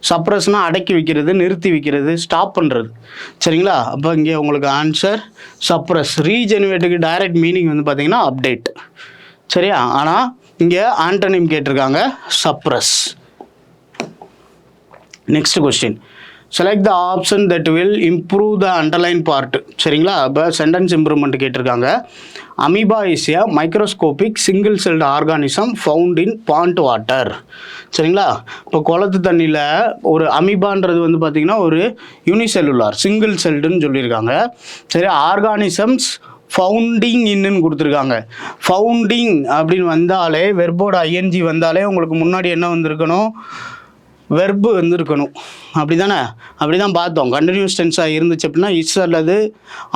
சப்ரஸ்னால் அடக்கி வைக்கிறது, நிறுத்தி வைக்கிறது, ஸ்டாப் பண்ணுறது. சரிங்களா, அப்போ இங்கே உங்களுக்கு ஆன்சர் சப்ரஸ். ரீஜெனிவேட்டுக்கு டைரக்ட் மீனிங் வந்து பார்த்தீங்கன்னா அப்டேட். சரியா, ஆனால் இங்கே ஆண்டனிம் கேட்டிருக்காங்க suppress. Next question, select the option that will improve the underline part. சரிங்களா, அப்போ சென்டென்ஸ் இம்ப்ரூவ்மெண்ட் கேட்டிருக்காங்க. Amoeba is a microscopic single celled organism found in bond water. சரிங்களா, இப்போ குளத்து தண்ணியில் ஒரு அமீபான்றது வந்து பார்த்திங்கன்னா ஒரு யூனிசெல்லுலார் சிங்கிள் செல்டுன்னு சொல்லியிருக்காங்க. சரி, ஆர்கானிசம்ஸ் ஃபவுண்டிங் இன்னுன்னு கொடுத்துருக்காங்க. ஃபவுண்டிங் அப்படின்னு வந்தாலே வெர்போட ஐஎன்ஜி வந்தாலே உங்களுக்கு முன்னாடி என்ன வந்திருக்கணும், வெர்பு வந்துருக்கணும். அப்படி தானே, அப்படி தான் பார்த்தோம். கண்டினியூஸ் டென்ஸாக இருந்துச்சு அப்படின்னா இஸ் அல்லது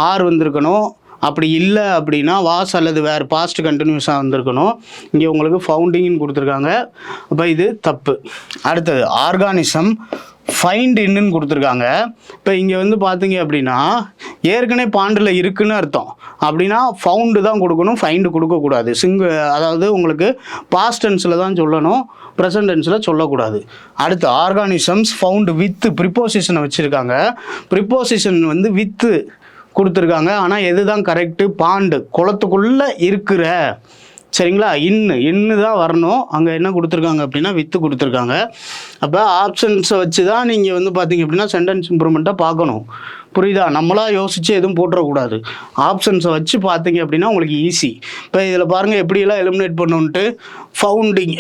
ஆர் வந்திருக்கணும். அப்படி இல்லை அப்படின்னா வாஸ் அல்லது வேறு பாஸ்ட் கண்டினியூஸாக வந்திருக்கணும். இங்கே உங்களுக்கு ஃபவுண்டிங்னு கொடுத்துருக்காங்க. அப்போ இது தப்பு. அடுத்தது ஆர்கானிசம் ஃபைண்ட் இன்னுன்னு கொடுத்துருக்காங்க. இப்போ இங்கே வந்து பார்த்தீங்க அப்படின்னா ஏற்கனவே பாண்டில் இருக்குன்னு அர்த்தம். அப்படின்னா ஃபவுண்டு தான் கொடுக்கணும், ஃபைண்டு கொடுக்கக்கூடாது. அதாவது உங்களுக்கு பாஸ்ட் டென்ஸில் தான் சொல்லணும், ப்ரெசன்ட் டென்ஸில் சொல்லக்கூடாது. அடுத்து ஆர்கானிசம்ஸ் ஃபவுண்டு வித்து ப்ரிப்போசிஷனை வச்சுருக்காங்க. ப்ரிப்போசிஷன் வந்து வித்து கொடுத்துருக்காங்க. ஆனால் எது தான் கரெக்டு, பாண்டு குளத்துக்குள்ளே இருக்கிற. சரிங்களா, இன்னு தான் வரணும். அங்கே என்ன கொடுத்துருக்காங்க அப்படின்னா வித்து கொடுத்துருக்காங்க. அப்போ ஆப்ஷன்ஸை வச்சு தான் நீங்கள் வந்து பார்த்தீங்க அப்படின்னா சென்டென்ஸ் இம்ப்ரூவ்மெண்ட்டாக பார்க்கணும். புரியுதா, நம்மளாக யோசித்து எதுவும் போட்டுறக்கூடாது. ஆப்ஷன்ஸை வச்சு பார்த்தீங்க அப்படின்னா உங்களுக்கு ஈஸி. இப்போ இதில் பாருங்கள் எப்படியெல்லாம் எலிமினேட் பண்ணணுன்ட்டு. ஃபவுண்டிங்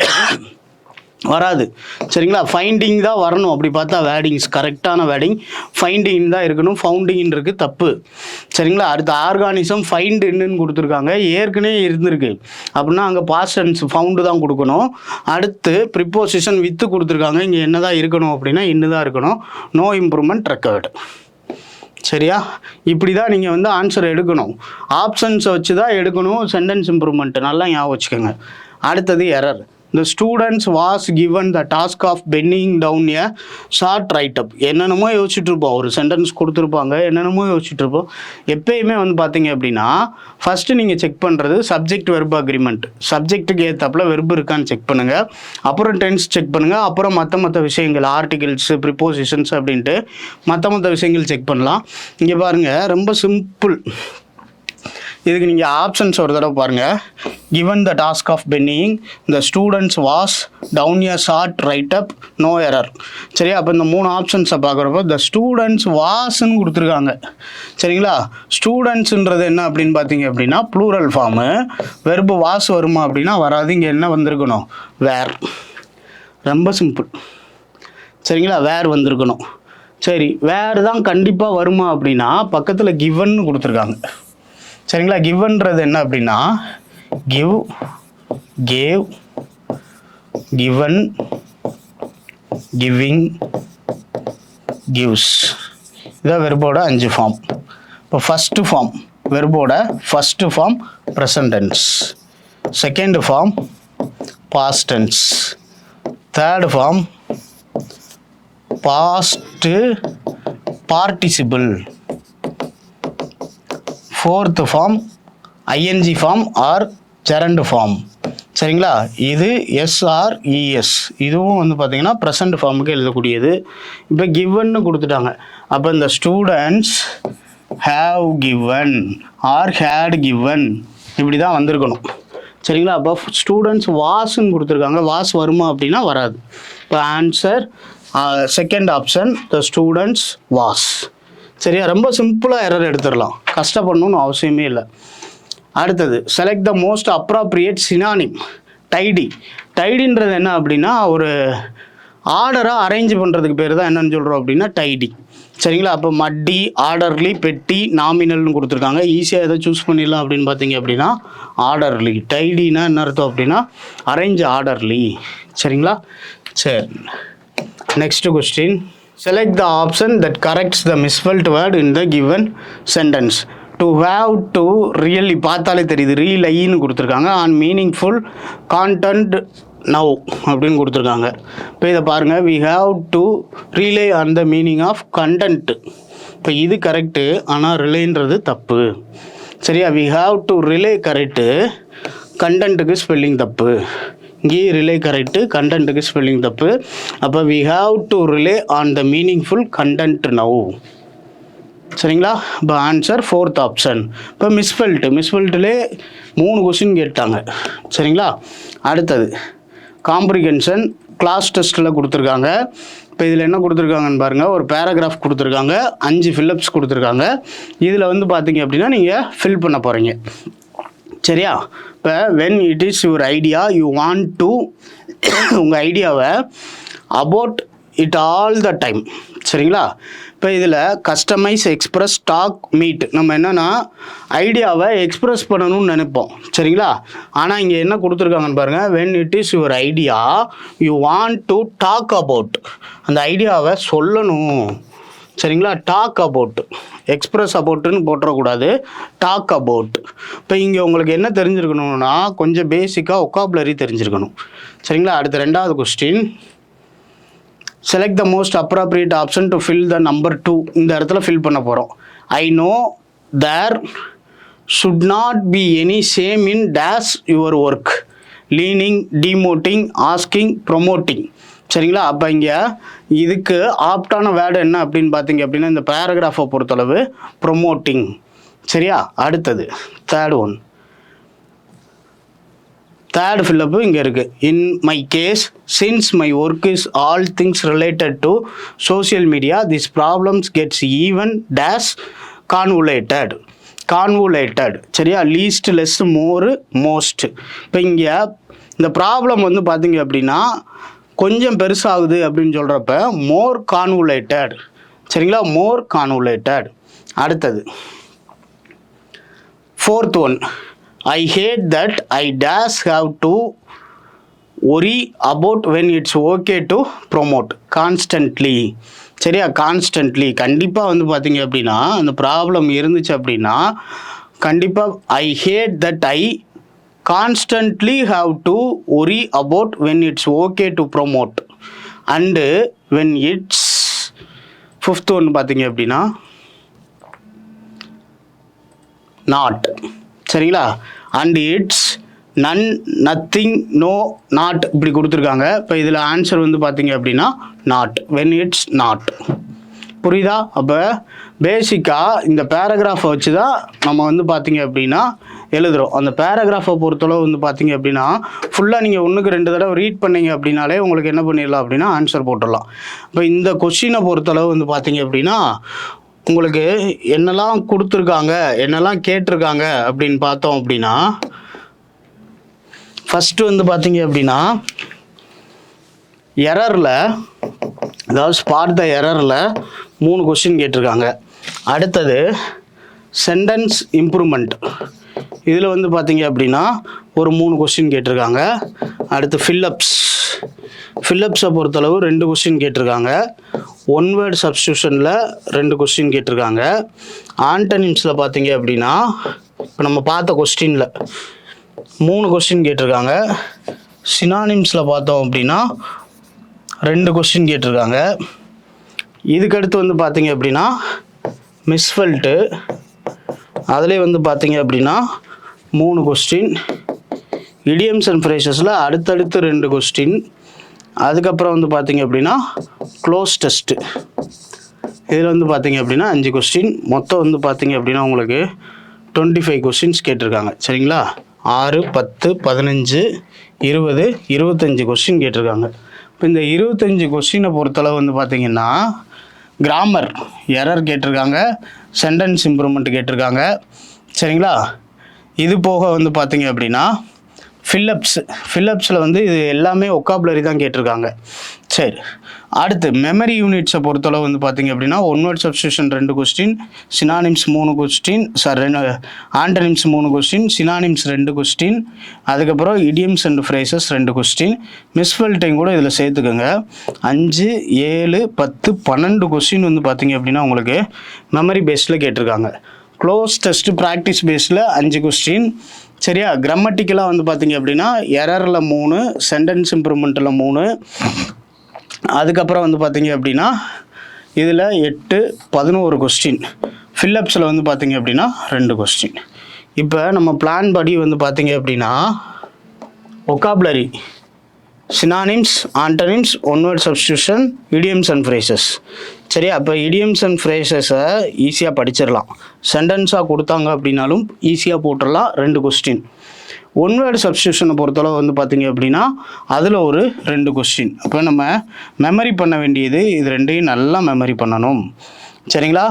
வராது. சரிங்களா, ஃபைண்டிங் தான் வரணும். அப்படி பார்த்தா வேர்டிங்ஸ் கரெக்டான வேர்டிங் ஃபைண்டிங் தான் இருக்கணும், ஃபவுண்டிங் இருக்குது தப்பு. சரிங்களா, அடுத்து ஆர்கானிசம் ஃபைண்ட் இன்னுன்னு கொடுத்துருக்காங்க. ஏற்கனவே இருந்திருக்கு அப்படின்னா அங்கே பாஸ்ட் டென்ஸ் ஃபவுண்டு தான் கொடுக்கணும். அடுத்து ப்ரிப்போசிஷன் வித்து கொடுத்துருக்காங்க. இங்கே என்ன தான் இருக்கணும் அப்படின்னா இன்னும் தான் இருக்கணும். No improvement required. சரியா, இப்படி தான் நீங்கள் வந்து ஆன்சர் எடுக்கணும். ஆப்ஷன்ஸை வச்சு தான் எடுக்கணும் சென்டென்ஸ் இம்ப்ரூவ்மெண்ட்டு. நல்லா ஞாபகம் வச்சுக்கோங்க. அடுத்தது error. The students was given the task of penning down a short write-up. என்னென்னமோ யோசிச்சுட்டு இருப்போம், ஒரு சென்டென்ஸ் கொடுத்துருப்பாங்க, என்னென்னமோ யோசிச்சுட்டு இருப்போம். எப்பயுமே வந்து பார்த்தீங்க அப்படின்னா ஃபஸ்ட்டு நீங்கள் செக் பண்ணுறது சப்ஜெக்ட் வெர்பு அக்ரிமெண்ட். சப்ஜெக்ட்டுக்கு ஏற்றப்பில் வெர்பு இருக்கான்னு செக் பண்ணுங்கள். அப்புறம் டென்ஸ் செக் பண்ணுங்கள். அப்புறம் மற்ற விஷயங்கள் ஆர்டிகல்ஸு ப்ரிப்போசிஷன்ஸ் அப்படின்ட்டு மற்ற விஷயங்கள் செக் பண்ணலாம். இங்கே பாருங்கள், ரொம்ப சிம்பிள். இதுக்கு நீங்கள் ஆப்ஷன்ஸ் ஒரு தடவை பாருங்கள். given the task of penning the students was down a short write-up, no error. சரியா, அப்போ இந்த 3 ஆப்ஷன்ஸை பார்க்குறப்போ the students wasன்னு கொடுத்துருக்காங்க. சரிங்களா, ஸ்டூடெண்ட்ஸுன்றது என்ன அப்படின்னு பார்த்தீங்க அப்படின்னா ப்ளூரல் ஃபார்மு. வெர்பு வாஸ் வருமா அப்படின்னா வராது. இங்கே என்ன வந்திருக்கணும், வேர். ரொம்ப சிம்பிள். சரிங்களா, வேர் வந்திருக்கணும். சரி, வேர் தான் கண்டிப்பாக வருமா அப்படின்னா பக்கத்தில் கிவன்னு கொடுத்துருக்காங்க. சரிங்களா, கிவன்றது என்ன அப்படின்னா give, gave, given, giving, gives. இதான் வெர்போட 5 ஃபார்ம். இப்போ ஃபஸ்ட்டு ஃபார்ம் வெர்போட first form present tense, second form past tense, third form past participle, fourth form I N G form or gerund form. சரிங்களா, இது எஸ்ஆர்இஎஸ். இதுவும் வந்து பார்த்திங்கன்னா ப்ரெசண்ட் ஃபார்முக்கு எழுதக்கூடியது. இப்போ கிவன்னு கொடுத்துட்டாங்க. அப்போ இந்த students have given or had given இப்படி தான் வந்திருக்கணும். சரிங்களா, அப்போ ஸ்டூடெண்ட்ஸ் வாஸ்ன்னு கொடுத்துருக்காங்க. வாஸ் வருமா அப்படின்னா வராது. இப்போ answer second option the students was. சரியா, ரொம்ப சிம்பிளாக எரர் எடுத்துடலாம், கஷ்டப்படணும்னு அவசியமே இல்லை. அடுத்தது select the most appropriate synonym. Tidy. டைடின்றது என்ன அப்படின்னா ஒரு ஆர்டராக அரேஞ்ச் பண்ணுறதுக்கு பேர் தான் என்னென்னு சொல்கிறோம் அப்படின்னா டைடி. சரிங்களா, அப்போ மட்டி, ஆர்டர்லி, பெட்டி, நாமினல்னு கொடுத்துருக்காங்க. ஈஸியாக எதை சூஸ் பண்ணிடலாம் அப்படின்னு பார்த்தீங்க அப்படின்னா ஆர்டர்லி. டைடினா என்ன அர்த்தம் அப்படின்னா அரேஞ்ச் ஆர்டர்லி. சரிங்களா, சரி. Next question, select the option that corrects the misspelled word in the given sentence. To have to really பார்த்தாலே தெரியுது, ரீலைன்னு கொடுத்துருக்காங்க. ஆன் மீனிங்ஃபுல் கான்டென்ட் நவ் அப்படின்னு கொடுத்துருக்காங்க. இப்போ இதை பாருங்கள், we have to rely on the meaning of content. இப்போ இது கரெக்டு, ஆனால் ரிலேன்றது தப்பு. சரியா? We have to rely correct, கண்டென்ட்டுக்கு ஸ்பெல்லிங் தப்பு. இங்கேயும் ரிலே கரெக்டு, கண்டென்ட்டுக்கு ஸ்பெல்லிங் தப்பு. அப்போ we have to rely on the meaningful content now. சரிங்களா? இப்போ ஆன்சர் 4th ஆப்ஷன். இப்போ மிஸ்ஃபெல்ட்லே 3 கொஸ்டின் கேட்டாங்க. சரிங்களா? அடுத்தது காம்ப்ரிஹென்ஷன் கிளாஸ் டெஸ்ட்டில் கொடுத்துருக்காங்க. இப்போ இதில் என்ன கொடுத்துருக்காங்கன்னு பாருங்கள். ஒரு பேராகிராஃப் கொடுத்துருக்காங்க, 5 ஃபில்லப்ஸ் கொடுத்துருக்காங்க. இதில் வந்து பார்த்தீங்க அப்படின்னா நீங்கள் ஃபில் பண்ண போகிறீங்க. சரியா? இப்போ when it is your idea you want to, உங்கள் ஐடியாவை about it all the time. சரிங்களா? இப்போ இதில் கஸ்டமைஸ், எக்ஸ்ப்ரெஸ், டாக், மீட், நம்ம என்னென்னா ஐடியாவை எக்ஸ்ப்ரெஸ் பண்ணணும்னு நினைப்போம். சரிங்களா? ஆனால் இங்கே என்ன கொடுத்துருக்காங்கன்னு பாருங்கள். When it is your idea you want to talk about, அந்த ஐடியாவை சொல்லணும். சரிங்களா? டாக் அபவுட், எக்ஸ்ப்ரெஸ் அபவுட்டுன்னு போட்டுறக்கூடாது, டாக் அபவுட். இப்போ இங்கே உங்களுக்கு என்ன தெரிஞ்சிருக்கணும்னா கொஞ்சம் பேசிக்காக ஒக்காபுலரி தெரிஞ்சிருக்கணும். சரிங்களா? அடுத்த 2வது question, select the most appropriate option to fill the number 2. இந்த இடத்துல ஃபில் பண்ண போகிறோம். I know there should not be any shame in dash your work, leaning, demoting, asking, promoting. சரிங்களா? அப்போ இங்கே இதுக்கு ஆப்டான வேர்டு என்ன அப்படின்னு பார்த்தீங்க அப்படின்னா இந்த பேராகிராஃபை பொறுத்தளவு ப்ரொமோட்டிங். சரியா? அடுத்தது 3rd ஒன், 3rd ஃபில்லப்பு இங்கே இருக்குது. In my case since my work is all things related to social media this problems gets even dash convoluted. சரியா? Least, less, more, most. இப்போ இங்கே இந்த ப்ராப்ளம் வந்து பார்த்தீங்க அப்படின்னா கொஞ்சம் பெருசாகுது அப்படின்னு சொல்கிறப்ப மோர் கான்வுலேட்டட். சரிங்களா? மோர் கான்வுலேட்டட். அடுத்தது 4th one, I hate that I dash have to worry about when it's okay to promote constantly. சரியா? கான்ஸ்டன்ட்லி கண்டிப்பாக வந்து பார்த்தீங்க அப்படின்னா அந்த ப்ராப்ளம் இருந்துச்சு அப்படின்னா கண்டிப்பாக I hate that I constantly have to worry about when it's okay to promote and when it's 5th ஒன்று பார்த்தீங்க அப்படின்னா நாட். சரிங்களா? And it's none, nothing, no, not இப்படி கொடுத்துருக்காங்க. இப்போ இதில் ஆன்சர் வந்து பார்த்தீங்க அப்படின்னா நாட், வென் இட்ஸ் நாட். புரியுதா? அப்போ பேசிக்காக இந்த பேராகிராஃபை வச்சு தான் நம்ம வந்து பார்த்தீங்க அப்படின்னா எழுதுகிறோம். அந்த பேராகிராஃபை பொறுத்தளவு வந்து பார்த்தீங்க அப்படின்னா ஃபுல்லாக நீங்கள் 1க்கு 2 தடவை ரீட் பண்ணீங்க அப்படின்னாலே உங்களுக்கு என்ன பண்ணிடலாம் அப்படின்னா ஆன்சர் போட்டுடலாம். இப்போ இந்த கொஸ்டினை பொறுத்தளவு வந்து பார்த்தீங்க அப்படின்னா உங்களுக்கு என்னெல்லாம் கொடுத்துருக்காங்க, என்னெல்லாம் கேட்டிருக்காங்க அப்படின்னு பார்த்தோம் அப்படின்னா ஃபஸ்ட்டு வந்து பார்த்தீங்க அப்படின்னா எரரில், அதாவது ஸ்பாட் த எரரில் 3 கொஸ்டின் கேட்டிருக்காங்க. அடுத்தது சென்டென்ஸ் இம்ப்ரூவ்மெண்ட், இதில் வந்து பார்த்தீங்க அப்படின்னா ஒரு 3 கொஸ்டின் கேட்டிருக்காங்க. அடுத்து ஃபில்லப்ஸை பொறுத்தளவு 2 கொஸ்டின் கேட்டிருக்காங்க. ஒன் வேர்டு சப்ஸ்டியூஷனில் 2 கொஸ்டின் கேட்டிருக்காங்க. ஆன்டனிம்ஸில் பார்த்தீங்க அப்படின்னா இப்போ நம்ம பார்த்த கொஸ்டினில் 3 கொஸ்டின் கேட்டிருக்காங்க. சினானிம்ஸில் பார்த்தோம் அப்படின்னா 2 கொஸ்டின் கேட்டிருக்காங்க. இதுக்கடுத்து வந்து பார்த்தீங்க அப்படின்னா மிஸ்ஃபெல்ட்டு, அதிலே வந்து பார்த்தீங்க அப்படின்னா 3 கொஸ்டின். இடியம்ஸ் அண்ட் ஃப்ரேசஸில் அடுத்தடுத்து 2 கொஸ்டின். அதுக்கப்புறம் வந்து பார்த்தீங்க அப்படின்னா க்ளோஸ் டெஸ்ட்டு, இதில் வந்து பார்த்தீங்க அப்படின்னா 5 கொஸ்டின். மொத்தம் வந்து பார்த்தீங்க அப்படின்னா உங்களுக்கு 25 கொஸ்டின்ஸ் கேட்டிருக்காங்க. சரிங்களா? 6, 10, 15, 20, 25 கொஸ்டின் கேட்டிருக்காங்க. இப்போ இந்த 25 கொஸ்டினை பொறுத்தளவு வந்து பார்த்தீங்கன்னா கிராமர் எரர் கேட்டிருக்காங்க, சென்டென்ஸ் இம்ப்ரூவ்மெண்ட் கேட்டிருக்காங்க. சரிங்களா? இது போக வந்து பார்த்தீங்க அப்படின்னா ஃபில்லப்ஸில் வந்து இது எல்லாமே ஒக்காபுலரி தான் கேட்டிருக்காங்க. சரி, அடுத்து மெமரி யூனிட்ஸை பொறுத்தளவு வந்து பார்த்தீங்க அப்படின்னா one word substitution 2 question, synonyms 3 question, antonyms 3 question, synonyms 2 question, அதுக்கப்புறம் இடியம்ஸ் அண்ட் ஃப்ரேசஸ் 2 கொஸ்டின். மிஸ்ஃபெல்ட்டையும் கூட இதில் சேர்த்துக்கோங்க. 5, 7, 10, 12 கொஸ்டின் வந்து பார்த்தீங்க அப்படின்னா உங்களுக்கு மெமரி பேஸில் கேட்டிருக்காங்க. க்ளோஸ் டெஸ்ட்டு ப்ராக்டிஸ் பேஸில் 5 கொஸ்டின். சரியா? கிராமட்டிக்கலாக வந்து பார்த்தீங்க அப்படின்னா எரரில் 3, சென்டென்ஸ் இம்ப்ரூவ்மெண்ட்டில் 3, அதுக்கப்புறம் வந்து பார்த்தீங்க அப்படின்னா இதில் 8, 11 கொஸ்டின். ஃபில்லப்ஸில் வந்து பார்த்தீங்க அப்படின்னா 2 கொஸ்டின். இப்போ நம்ம பிளான் படி வந்து பார்த்தீங்க அப்படின்னா vocabulary, synonyms, antonyms, one word substitution, idioms and phrases. சரியா? அப்போ இடியம்ஸ் அண்ட் ஃப்ரேசஸை ஈஸியாக படிச்சிடலாம். சென்டென்ஸாக கொடுத்தாங்க அப்படின்னாலும் ஈஸியாக போட்டுடலாம், 2 கொஸ்டின். ஒன் வேர்டு சப்ஸ்டியூஷனை பொறுத்தளவு வந்து பார்த்தீங்க அப்படின்னா அதில் ஒரு 2 கொஸ்டின். அப்போ நம்ம மெமரி பண்ண வேண்டியது இது 2ஐயும் நல்லா மெமரி பண்ணணும். சரிங்களா?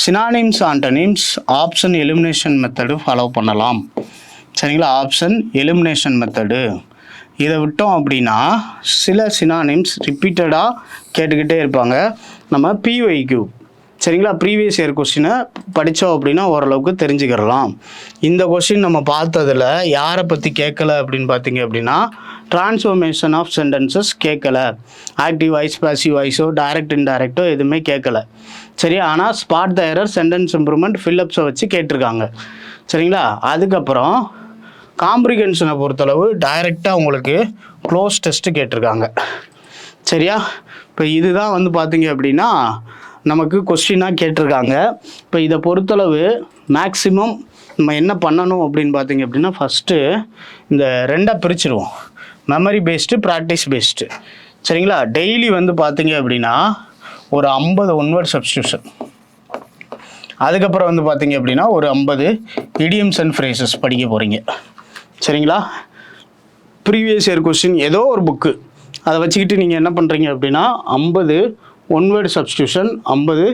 Synonyms, antonyms option elimination method follow பண்ணலாம். சரிங்களா? Option elimination method. இதை விட்டோம் அப்படின்னா சில சினானிம்ஸ் ரிப்பீட்டடாக கேட்டுக்கிட்டே இருப்பாங்க. நம்ம பிஒய்க்யூ, சரிங்களா, ப்ரீவியஸ் இயர் கொஸ்டினை படித்தோம் அப்படின்னா ஓரளவுக்கு தெரிஞ்சுக்கிறலாம். இந்த கொஸ்டின் நம்ம பார்த்ததில் யாரை பற்றி கேட்கல அப்படின்னு பார்த்தீங்க அப்படின்னா டிரான்ஸ்ஃபர்மேஷன் ஆஃப் சென்டென்சஸ் கேட்கல. ஆக்டிவ் வாய்ஸ், பாசிவ் வாய்ஸோ, டைரக்ட் இன்டைரக்டோ எதுவுமே கேட்கல. சரி, ஆனால் spot the error, sentence improvement, ஃபில்லப்ஸை வச்சு கேட்டிருக்காங்க. சரிங்களா? அதுக்கப்புறம் காம்ப்ரிகென்ஷனை பொறுத்தளவு டைரெக்டாக உங்களுக்கு க்ளோஸ் டெஸ்ட்டு கேட்டிருக்காங்க. சரியா? இப்போ இதுதான் வந்து பார்த்தீங்க அப்படின்னா நமக்கு கொஸ்டினாக கேட்டிருக்காங்க. இப்போ இதை பொறுத்தளவு மேக்ஸிமம் நம்ம என்ன பண்ணணும் அப்படின்னு பார்த்தீங்க அப்படின்னா ஃபஸ்ட்டு இந்த 2ஆக பிரிச்சுடுவோம். Memory based, practice based. சரிங்களா? டெய்லி வந்து பார்த்தீங்க அப்படின்னா ஒரு 50 ஒன்வேர்ட் சப்ஸ்டியூஷன், அதுக்கப்புறம் வந்து பார்த்தீங்க அப்படின்னா ஒரு 50 இடியம்ஸ் அண்ட் ஃப்ரேசஸ் படிக்க போகிறீங்க. சரிங்களா? ப்ரீவியஸ் இயர் கொஸ்டின் ஏதோ ஒரு புக்கு அதை வச்சுக்கிட்டு நீங்கள் என்ன பண்ணுறீங்க அப்படின்னா 50 one word substitution, 50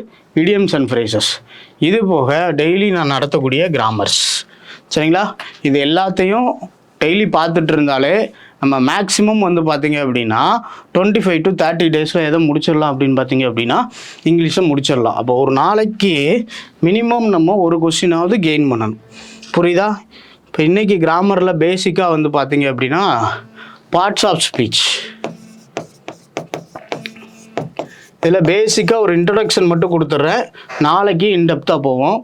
idioms and phrases. இது போக டெய்லி நான் நடத்தக்கூடிய கிராமர்ஸ். சரிங்களா? இது எல்லாத்தையும் டெய்லி பார்த்துட்டு இருந்தாலே நம்ம மேக்ஸிமம் வந்து பார்த்தீங்க அப்படின்னா 25 to 30 டேஸில் எதை முடிச்சிடலாம் அப்படின்னு பார்த்தீங்க அப்படின்னா இங்கிலீஷை முடிச்சிடலாம். அப்போ ஒரு நாளைக்கு மினிமம் நம்ம ஒரு கொஸ்டினாவது கெயின் பண்ணணும். புரியுதா? இப்போ இன்றைக்கி கிராமரில் பேசிக்காக வந்து பார்த்தீங்க அப்படின்னா பார்ட்ஸ் ஆஃப் ஸ்பீச், இதில் பேசிக்காக ஒரு இன்ட்ரடக்ஷன் மட்டும் கொடுத்துட்றேன். நாளைக்கு இன்டெப்த்தாக போவோம்.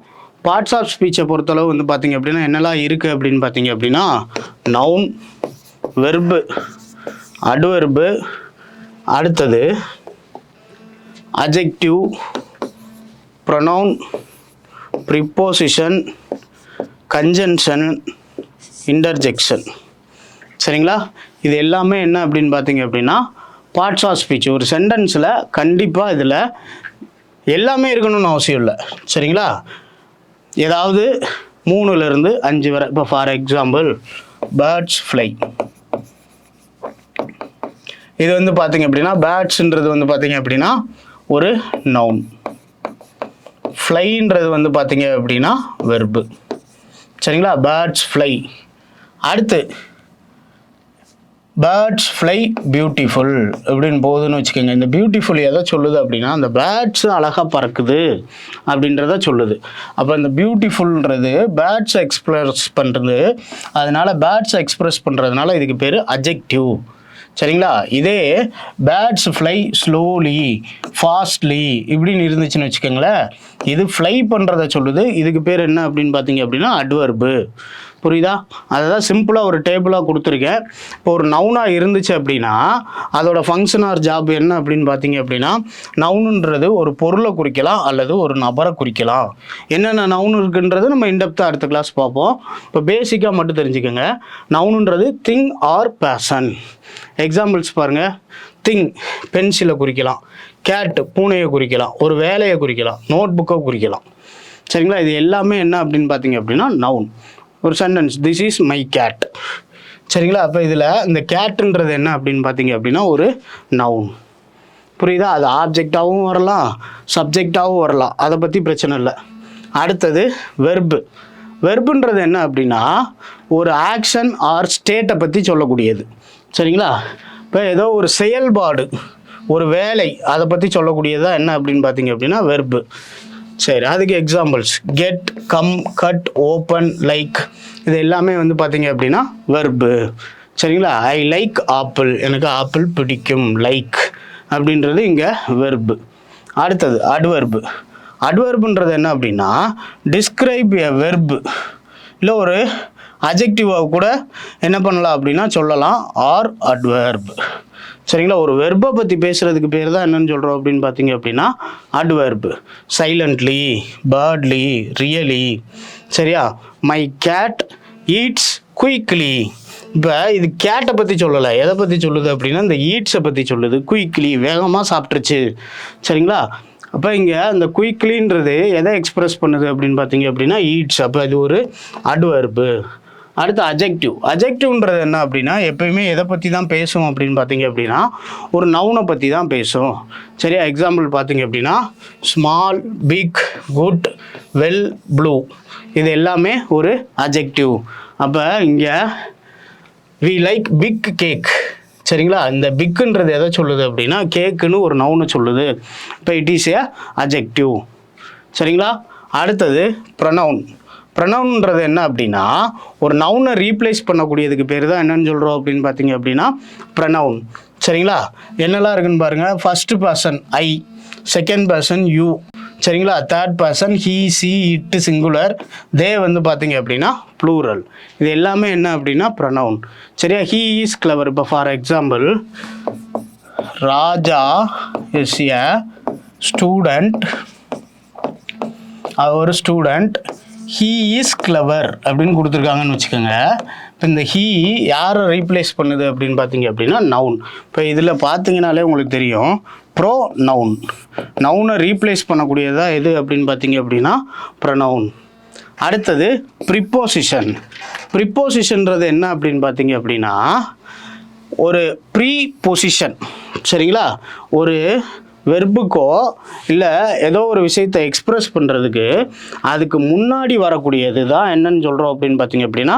பார்ட்ஸ் ஆஃப் ஸ்பீச்சை பொறுத்தளவு வந்து பார்த்தீங்க அப்படின்னா என்னெல்லாம் இருக்குது அப்படின்னு பார்த்தீங்க அப்படின்னா நவுன், வெர்பு, அட்வெர்பு, அடுத்தது adjective, pronoun, preposition, conjunction, interjection. சரிங்களா? இது எல்லாமே என்ன அப்படின்னு பார்த்தீங்க அப்படின்னா பார்ட்ஸ் ஆஃப் ஸ்பீச். ஒரு சென்டென்ஸில் கண்டிப்பாக இதில் எல்லாமே இருக்கணும்னு அவசியம் இல்லை. சரிங்களா? ஏதாவது 3லேருந்து 5 வரை. இப்போ ஃபார் எக்ஸாம்பிள் பேர்ட்ஸ் ஃப்ளை, இது வந்து பார்த்தீங்க அப்படின்னா பேர்ட்ஸுன்றது வந்து பார்த்தீங்க அப்படின்னா ஒரு நவுன், ஃப்ளைன்றது வந்து பார்த்தீங்க அப்படின்னா வெர்பு. சரிங்களா? Birds fly. அடுத்து பேர்ட்ஸ் ஃப்ளை பியூட்டிஃபுல் அப்படின்னு போகுதுன்னு வச்சுக்கோங்க. இந்த பியூட்டிஃபுல் எதை சொல்லுது அப்படின்னா அந்த பேர்ட்ஸ் அழகாக பறக்குது அப்படின்றத சொல்லுது. அப்போ இந்த பியூட்டிஃபுல்ன்றது பேர்ட்ஸ் எக்ஸ்பிரஸ் பண்ணுறது, அதனால் பேர்ட்ஸ் எக்ஸ்பிரஸ் பண்ணுறதுனால இதுக்கு பேர் அட்ஜெக்டிவ். சரிங்களா? இதே பேர்ட்ஸ் ஃப்ளை ஸ்லோலி, ஃபாஸ்ட்லி இப்படின்னு இருந்துச்சுன்னு வச்சுக்கோங்களேன், இது ஃப்ளை பண்ணுறத சொல்லுது. இதுக்கு பேர் என்ன அப்படின்னு பார்த்தீங்க அப்படின்னா அட்வெர்பு. புரியுதா? அதை தான் சிம்பிளாக ஒரு டேபிளாக கொடுத்துருக்கேன். இப்போ ஒரு நவுனாக இருந்துச்சு அப்படின்னா அதோட ஃபங்க்ஷன் ஆர் ஜாப் என்ன அப்படின்னு பார்த்தீங்க அப்படின்னா நவுனுன்றது ஒரு பொருளை குறிக்கலாம் அல்லது ஒரு நபரை குறிக்கலாம். என்னென்ன நவுன் இருக்குன்றது நம்ம இன்டெப்த்தாக அடுத்த கிளாஸ் பார்ப்போம். இப்போ பேசிக்காக மட்டும் தெரிஞ்சுக்கோங்க. நவுனுன்றது திங் ஆர் பேர்சன். எக்ஸாம்பிள்ஸ் பாருங்கள். திங் பென்சிலை குறிக்கலாம், கேட் பூனையை குறிக்கலாம், ஒரு வேலையை குறிக்கலாம், நோட் புக்கை குறிக்கலாம். சரிங்களா? இது எல்லாமே என்ன அப்படின்னு பார்த்தீங்க அப்படின்னா நவுன். ஒரு sentence, this is my cat. சரிங்களா? அப்போ இதில் இந்த கேட்டுன்றது என்ன அப்படின்னு பார்த்தீங்க அப்படின்னா ஒரு நவுன். புரியுதா? அது ஆப்ஜெக்டாகவும் வரலாம், சப்ஜெக்டாகவும் வரலாம், அதை பற்றி பிரச்சனை இல்லை. அடுத்தது வெர்பு. வெர்புன்றது என்ன அப்படின்னா ஒரு ஆக்ஷன் ஆர் ஸ்டேட்டை பற்றி சொல்லக்கூடியது. சரிங்களா? இப்போ ஏதோ ஒரு செயல்பாடு, ஒரு வேலை, அதை பற்றி சொல்லக்கூடியதா என்ன அப்படின்னு பார்த்தீங்க அப்படின்னா வெர்பு. சரி, அதுக்கு examples get, come, cut, open, like இது எல்லாமே வந்து பார்த்தீங்க அப்படின்னா வெர்பு. சரிங்களா? ஐ லைக் ஆப்பிள், எனக்கு ஆப்பிள் பிடிக்கும், லைக் அப்படின்றது இங்கே வெர்பு. அடுத்தது அட்வெர்பு. அட்வெர்புன்றது என்ன அப்படின்னா டிஸ்கிரைப் எ வெர்பு, இல்லை ஒரு அட்ஜெக்டிவாக கூட என்ன பண்ணலாம் அப்படின்னா சொல்லலாம், ஆர் அட்வெர்ப். சரிங்களா? ஒரு வெர்பை பற்றி பேசுகிறதுக்கு பேர் தான் என்னன்னு சொல்கிறோம் அப்படின்னு பார்த்தீங்க அப்படின்னா அட்வெர்ப். Silently, badly, really. சரியா? My cat eats quickly. இப்போ இது கேட்டை பற்றி சொல்லலை, எதை பற்றி சொல்லுது அப்படின்னா இந்த ஈட்ஸை பற்றி சொல்லுது. குயிக்லி, வேகமாக சாப்பிட்ருச்சு. சரிங்களா? அப்போ இங்கே அந்த குயிக்லின்றது எதை எக்ஸ்பிரஸ் பண்ணுது அப்படின்னு பார்த்தீங்க அப்படின்னா ஈட்ஸ். அப்போ இது ஒரு அட்வெர்பு. அடுத்து அட்ஜெக்டிவ். அட்ஜெக்டிவ்ன்றது என்ன அப்படின்னா எப்பயுமே எதை பற்றி தான் பேசும் அப்படின்னு பார்த்தீங்க அப்படின்னா ஒரு நவுனை பற்றி தான் பேசும். சரியா? எக்ஸாம்பிள் பார்த்தீங்க அப்படின்னா small, big, good, well, blue, இது எல்லாமே ஒரு அட்ஜெக்டிவ். அப்போ இங்கே வி லைக் பிக் கேக். சரிங்களா? இந்த பிக்குன்றது எதை சொல்லுது அப்படின்னா கேக்குன்னு ஒரு நவுனை சொல்லுது. இப்போ இட் இஸ் ஏ அட்ஜெக்டிவ். சரிங்களா? அடுத்தது ப்ரொனவுன். ப்ரொனவுன்றது என்ன அப்படின்னா ஒரு நவுனை ரீப்ளேஸ் பண்ணக்கூடியதுக்கு பேர் தான் என்னன்னு சொல்கிறோம் அப்படின்னு பார்த்தீங்க அப்படின்னா ப்ரொனவுன். சரிங்களா? என்னெல்லாம் இருக்குன்னு பாருங்கள். First person I, second person you. சரிங்களா? Third person he, she, it singular, they வந்து பார்த்தீங்க அப்படின்னா ப்ளூரல். இது எல்லாமே என்ன அப்படின்னா ப்ரொனவுன். சரியா? He is clever. இப்போ for example Raja is a student, ஒரு ஸ்டூடெண்ட். ஹீ இஸ் கிளவர் அப்படின்னு கொடுத்துருக்காங்கன்னு வச்சுக்கோங்க. இப்போ இந்த ஹீ யாரை ரீப்ளேஸ் பண்ணுது அப்படின்னு பார்த்தீங்க அப்படின்னா நவுன். இப்போ இதில் பார்த்தீங்கனாலே உங்களுக்கு தெரியும் ப்ரோ நவுன். நவுனை ரீப்ளேஸ் பண்ணக்கூடியதாக எது அப்படின்னு பார்த்தீங்க அப்படின்னா ப்ரொனவுன். அடுத்தது ப்ரிப்போசிஷன். ப்ரிப்போசிஷன்றது என்ன அப்படின்னு பார்த்தீங்க அப்படின்னா ஒரு ப்ரீ பொசிஷன். சரிங்களா? ஒரு வெர்புக்கோ இல்லை ஏதோ ஒரு விஷயத்தை எக்ஸ்ப்ரெஸ் பண்ணுறதுக்கு அதுக்கு முன்னாடி வரக்கூடியது தான் என்னன்னு சொல்கிறோம் அப்படின்னு பார்த்தீங்க அப்படின்னா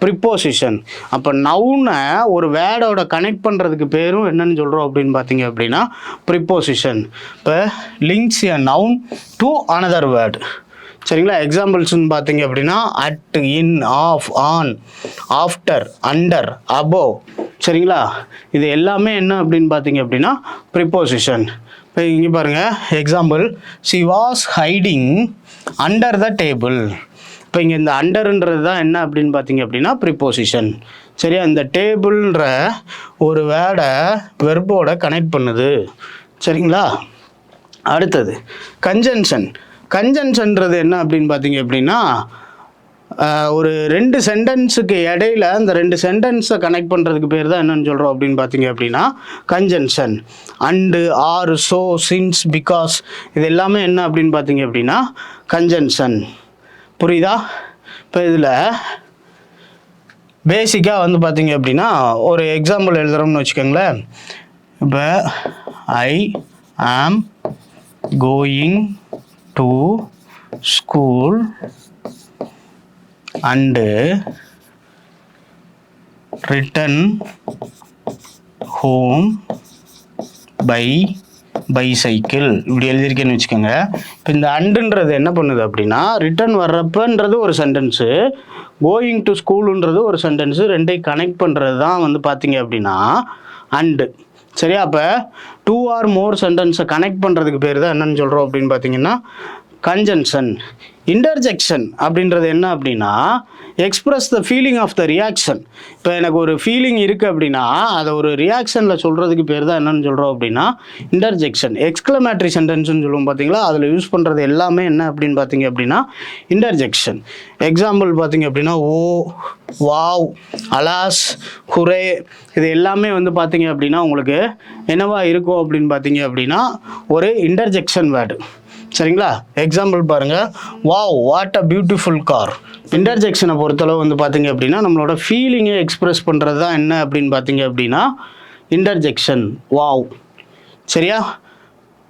ப்ரிப்போசிஷன். அப்போ நவுனை ஒரு வேர்டோட கனெக்ட் பண்ணுறதுக்கு பேரும் என்னன்னு சொல்கிறோம் அப்படின்னு பார்த்தீங்க அப்படின்னா ப்ரிப்போசிஷன். இப்போ links a noun to another word. சரிங்களா? எக்ஸாம்பிள்ஸ்ன்னு பார்த்தீங்க அப்படின்னா at, in, of, on, after, under, above. சரிங்களா? இது எல்லாமே என்ன அப்படின்னு பார்த்தீங்க அப்படின்னா ப்ரிப்போசிஷன். இப்போ இங்கே பாருங்கள் example, she was hiding under the table. இப்போ இங்கே இந்த அண்டர்ன்றது தான் என்ன அப்படின்னு பார்த்தீங்க அப்படின்னா ப்ரிப்போசிஷன். சரியா? இந்த டேபிள்ன்ற ஒரு வேர்டை வெர்போட கனெக்ட் பண்ணுது. சரிங்களா? அடுத்தது கன்ஜங்ஷன். கன்ஜங்ஷன்றது என்ன அப்படின்னு பார்த்தீங்க அப்படின்னா ஒரு ரெண்டு சென்டென்ஸுக்கு இடையில அந்த ரெண்டு சென்டென்ஸை கனெக்ட் பண்ணுறதுக்கு பேர் தான் என்னன்னு சொல்கிறோம் அப்படின்னு பார்த்தீங்க அப்படின்னா conjunction. And, or, so, since, because, இது எல்லாமே என்ன அப்படின்னு பார்த்தீங்க அப்படின்னா கன்ஜங்ஷன். புரியுதா? இப்போ இதில் பேசிக்காக வந்து பார்த்தீங்க அப்படின்னா ஒரு எக்ஸாம்பிள் எழுதுகிறோம்னு வச்சுக்கோங்களேன். இப்போ I am going to school and return home by bicycle. இப்படி எழுதியிருக்கேன்னு வச்சுக்கோங்க. இப்போ இந்த அண்டுன்றது என்ன பண்ணுது அப்படின்னா ரிட்டர்ன் வர்றப்பன்றது ஒரு சென்டென்ஸு, கோயிங் டு ஸ்கூலுன்றது ஒரு சென்டென்ஸு, ரெண்டையும் கனெக்ட் பண்ணுறது தான் வந்து பார்த்தீங்க அப்படின்னா அண்டு. சரியா? அப்போ 2 or more சென்டென்ஸை கனெக்ட் பண்ணுறதுக்கு பேர் தான் என்னன்னு சொல்கிறோம் அப்படின்னு பார்த்தீங்கன்னா கன்ஜங்ஷன். இன்டர்ஜெக்ஷன் அப்படின்றது என்ன அப்படின்னா express the feeling of the reaction. இப்போ எனக்கு ஒரு ஃபீலிங் இருக்குது அப்படின்னா அதை ஒரு ரியாக்ஷனில் சொல்கிறதுக்கு பேர் தான் என்னன்னு சொல்கிறோம் அப்படின்னா இன்டர்ஜெக்ஷன். எக்ஸ்க்ளமேட்டரி சென்டென்ஸ்னு சொல்லுவோம் பார்த்தீங்களா, அதில் யூஸ் பண்ணுறது எல்லாமே என்ன அப்படின்னு பார்த்தீங்க அப்படின்னா இன்டர்ஜெக்ஷன். எக்ஸாம்பிள் பார்த்தீங்க அப்படின்னா ஓ, வாவ், அலாஸ், ஹுரே, இது எல்லாமே வந்து பார்த்தீங்க அப்படின்னா உங்களுக்கு என்னவா இருக்கும் அப்படின்னு பார்த்தீங்க அப்படின்னா ஒரு இன்டர்ஜெக்ஷன் வேர்டு. சரிங்களா? எக்ஸாம்பிள் பாருங்கள், wow what a beautiful car. இன்டர்ஜெக்ஷனை பொறுத்தளவு வந்து பார்த்தீங்க அப்படின்னா நம்மளோட ஃபீலிங்கை எக்ஸ்ப்ரெஸ் பண்ணுறது தான் என்ன அப்படின்னு பார்த்தீங்க அப்படின்னா இன்டர்ஜெக்ஷன், வாவ். சரியா?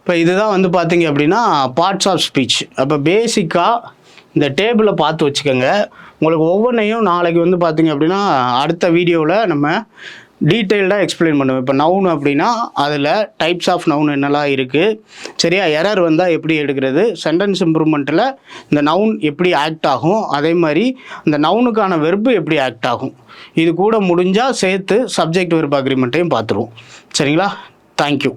இப்போ இதுதான் வந்து பார்த்தீங்க அப்படின்னா பார்ட்ஸ் ஆஃப் ஸ்பீச். அப்போ பேசிக்காக இந்த டேபிளை பார்த்து வச்சுக்கோங்க. உங்களுக்கு ஒவ்வொன்றையும் நாளைக்கு வந்து பார்த்தீங்க அப்படின்னா அடுத்த வீடியோவில் நம்ம டீட்டெயில்டாக எக்ஸ்பிளைன் பண்ணுவேன். இப்போ நவுன் அப்படின்னா அதில் டைப்ஸ் ஆஃப் நவுன் என்னெல்லாம் இருக்குது, சரியா? எரர் வந்தால் எப்படி எடுக்கிறது, சென்டென்ஸ் இம்ப்ரூவ்மெண்ட்டில் இந்த நவுன் எப்படி ஆக்ட் ஆகும், அதே மாதிரி அந்த நவுனுக்கான வெர்பு எப்படி ஆக்ட் ஆகும், இது கூட முடிஞ்சால் சேர்த்து சப்ஜெக்ட் வெர்ப் அக்ரிமெண்ட்டையும் பார்த்துருவோம். சரிங்களா? தேங்க்யூ.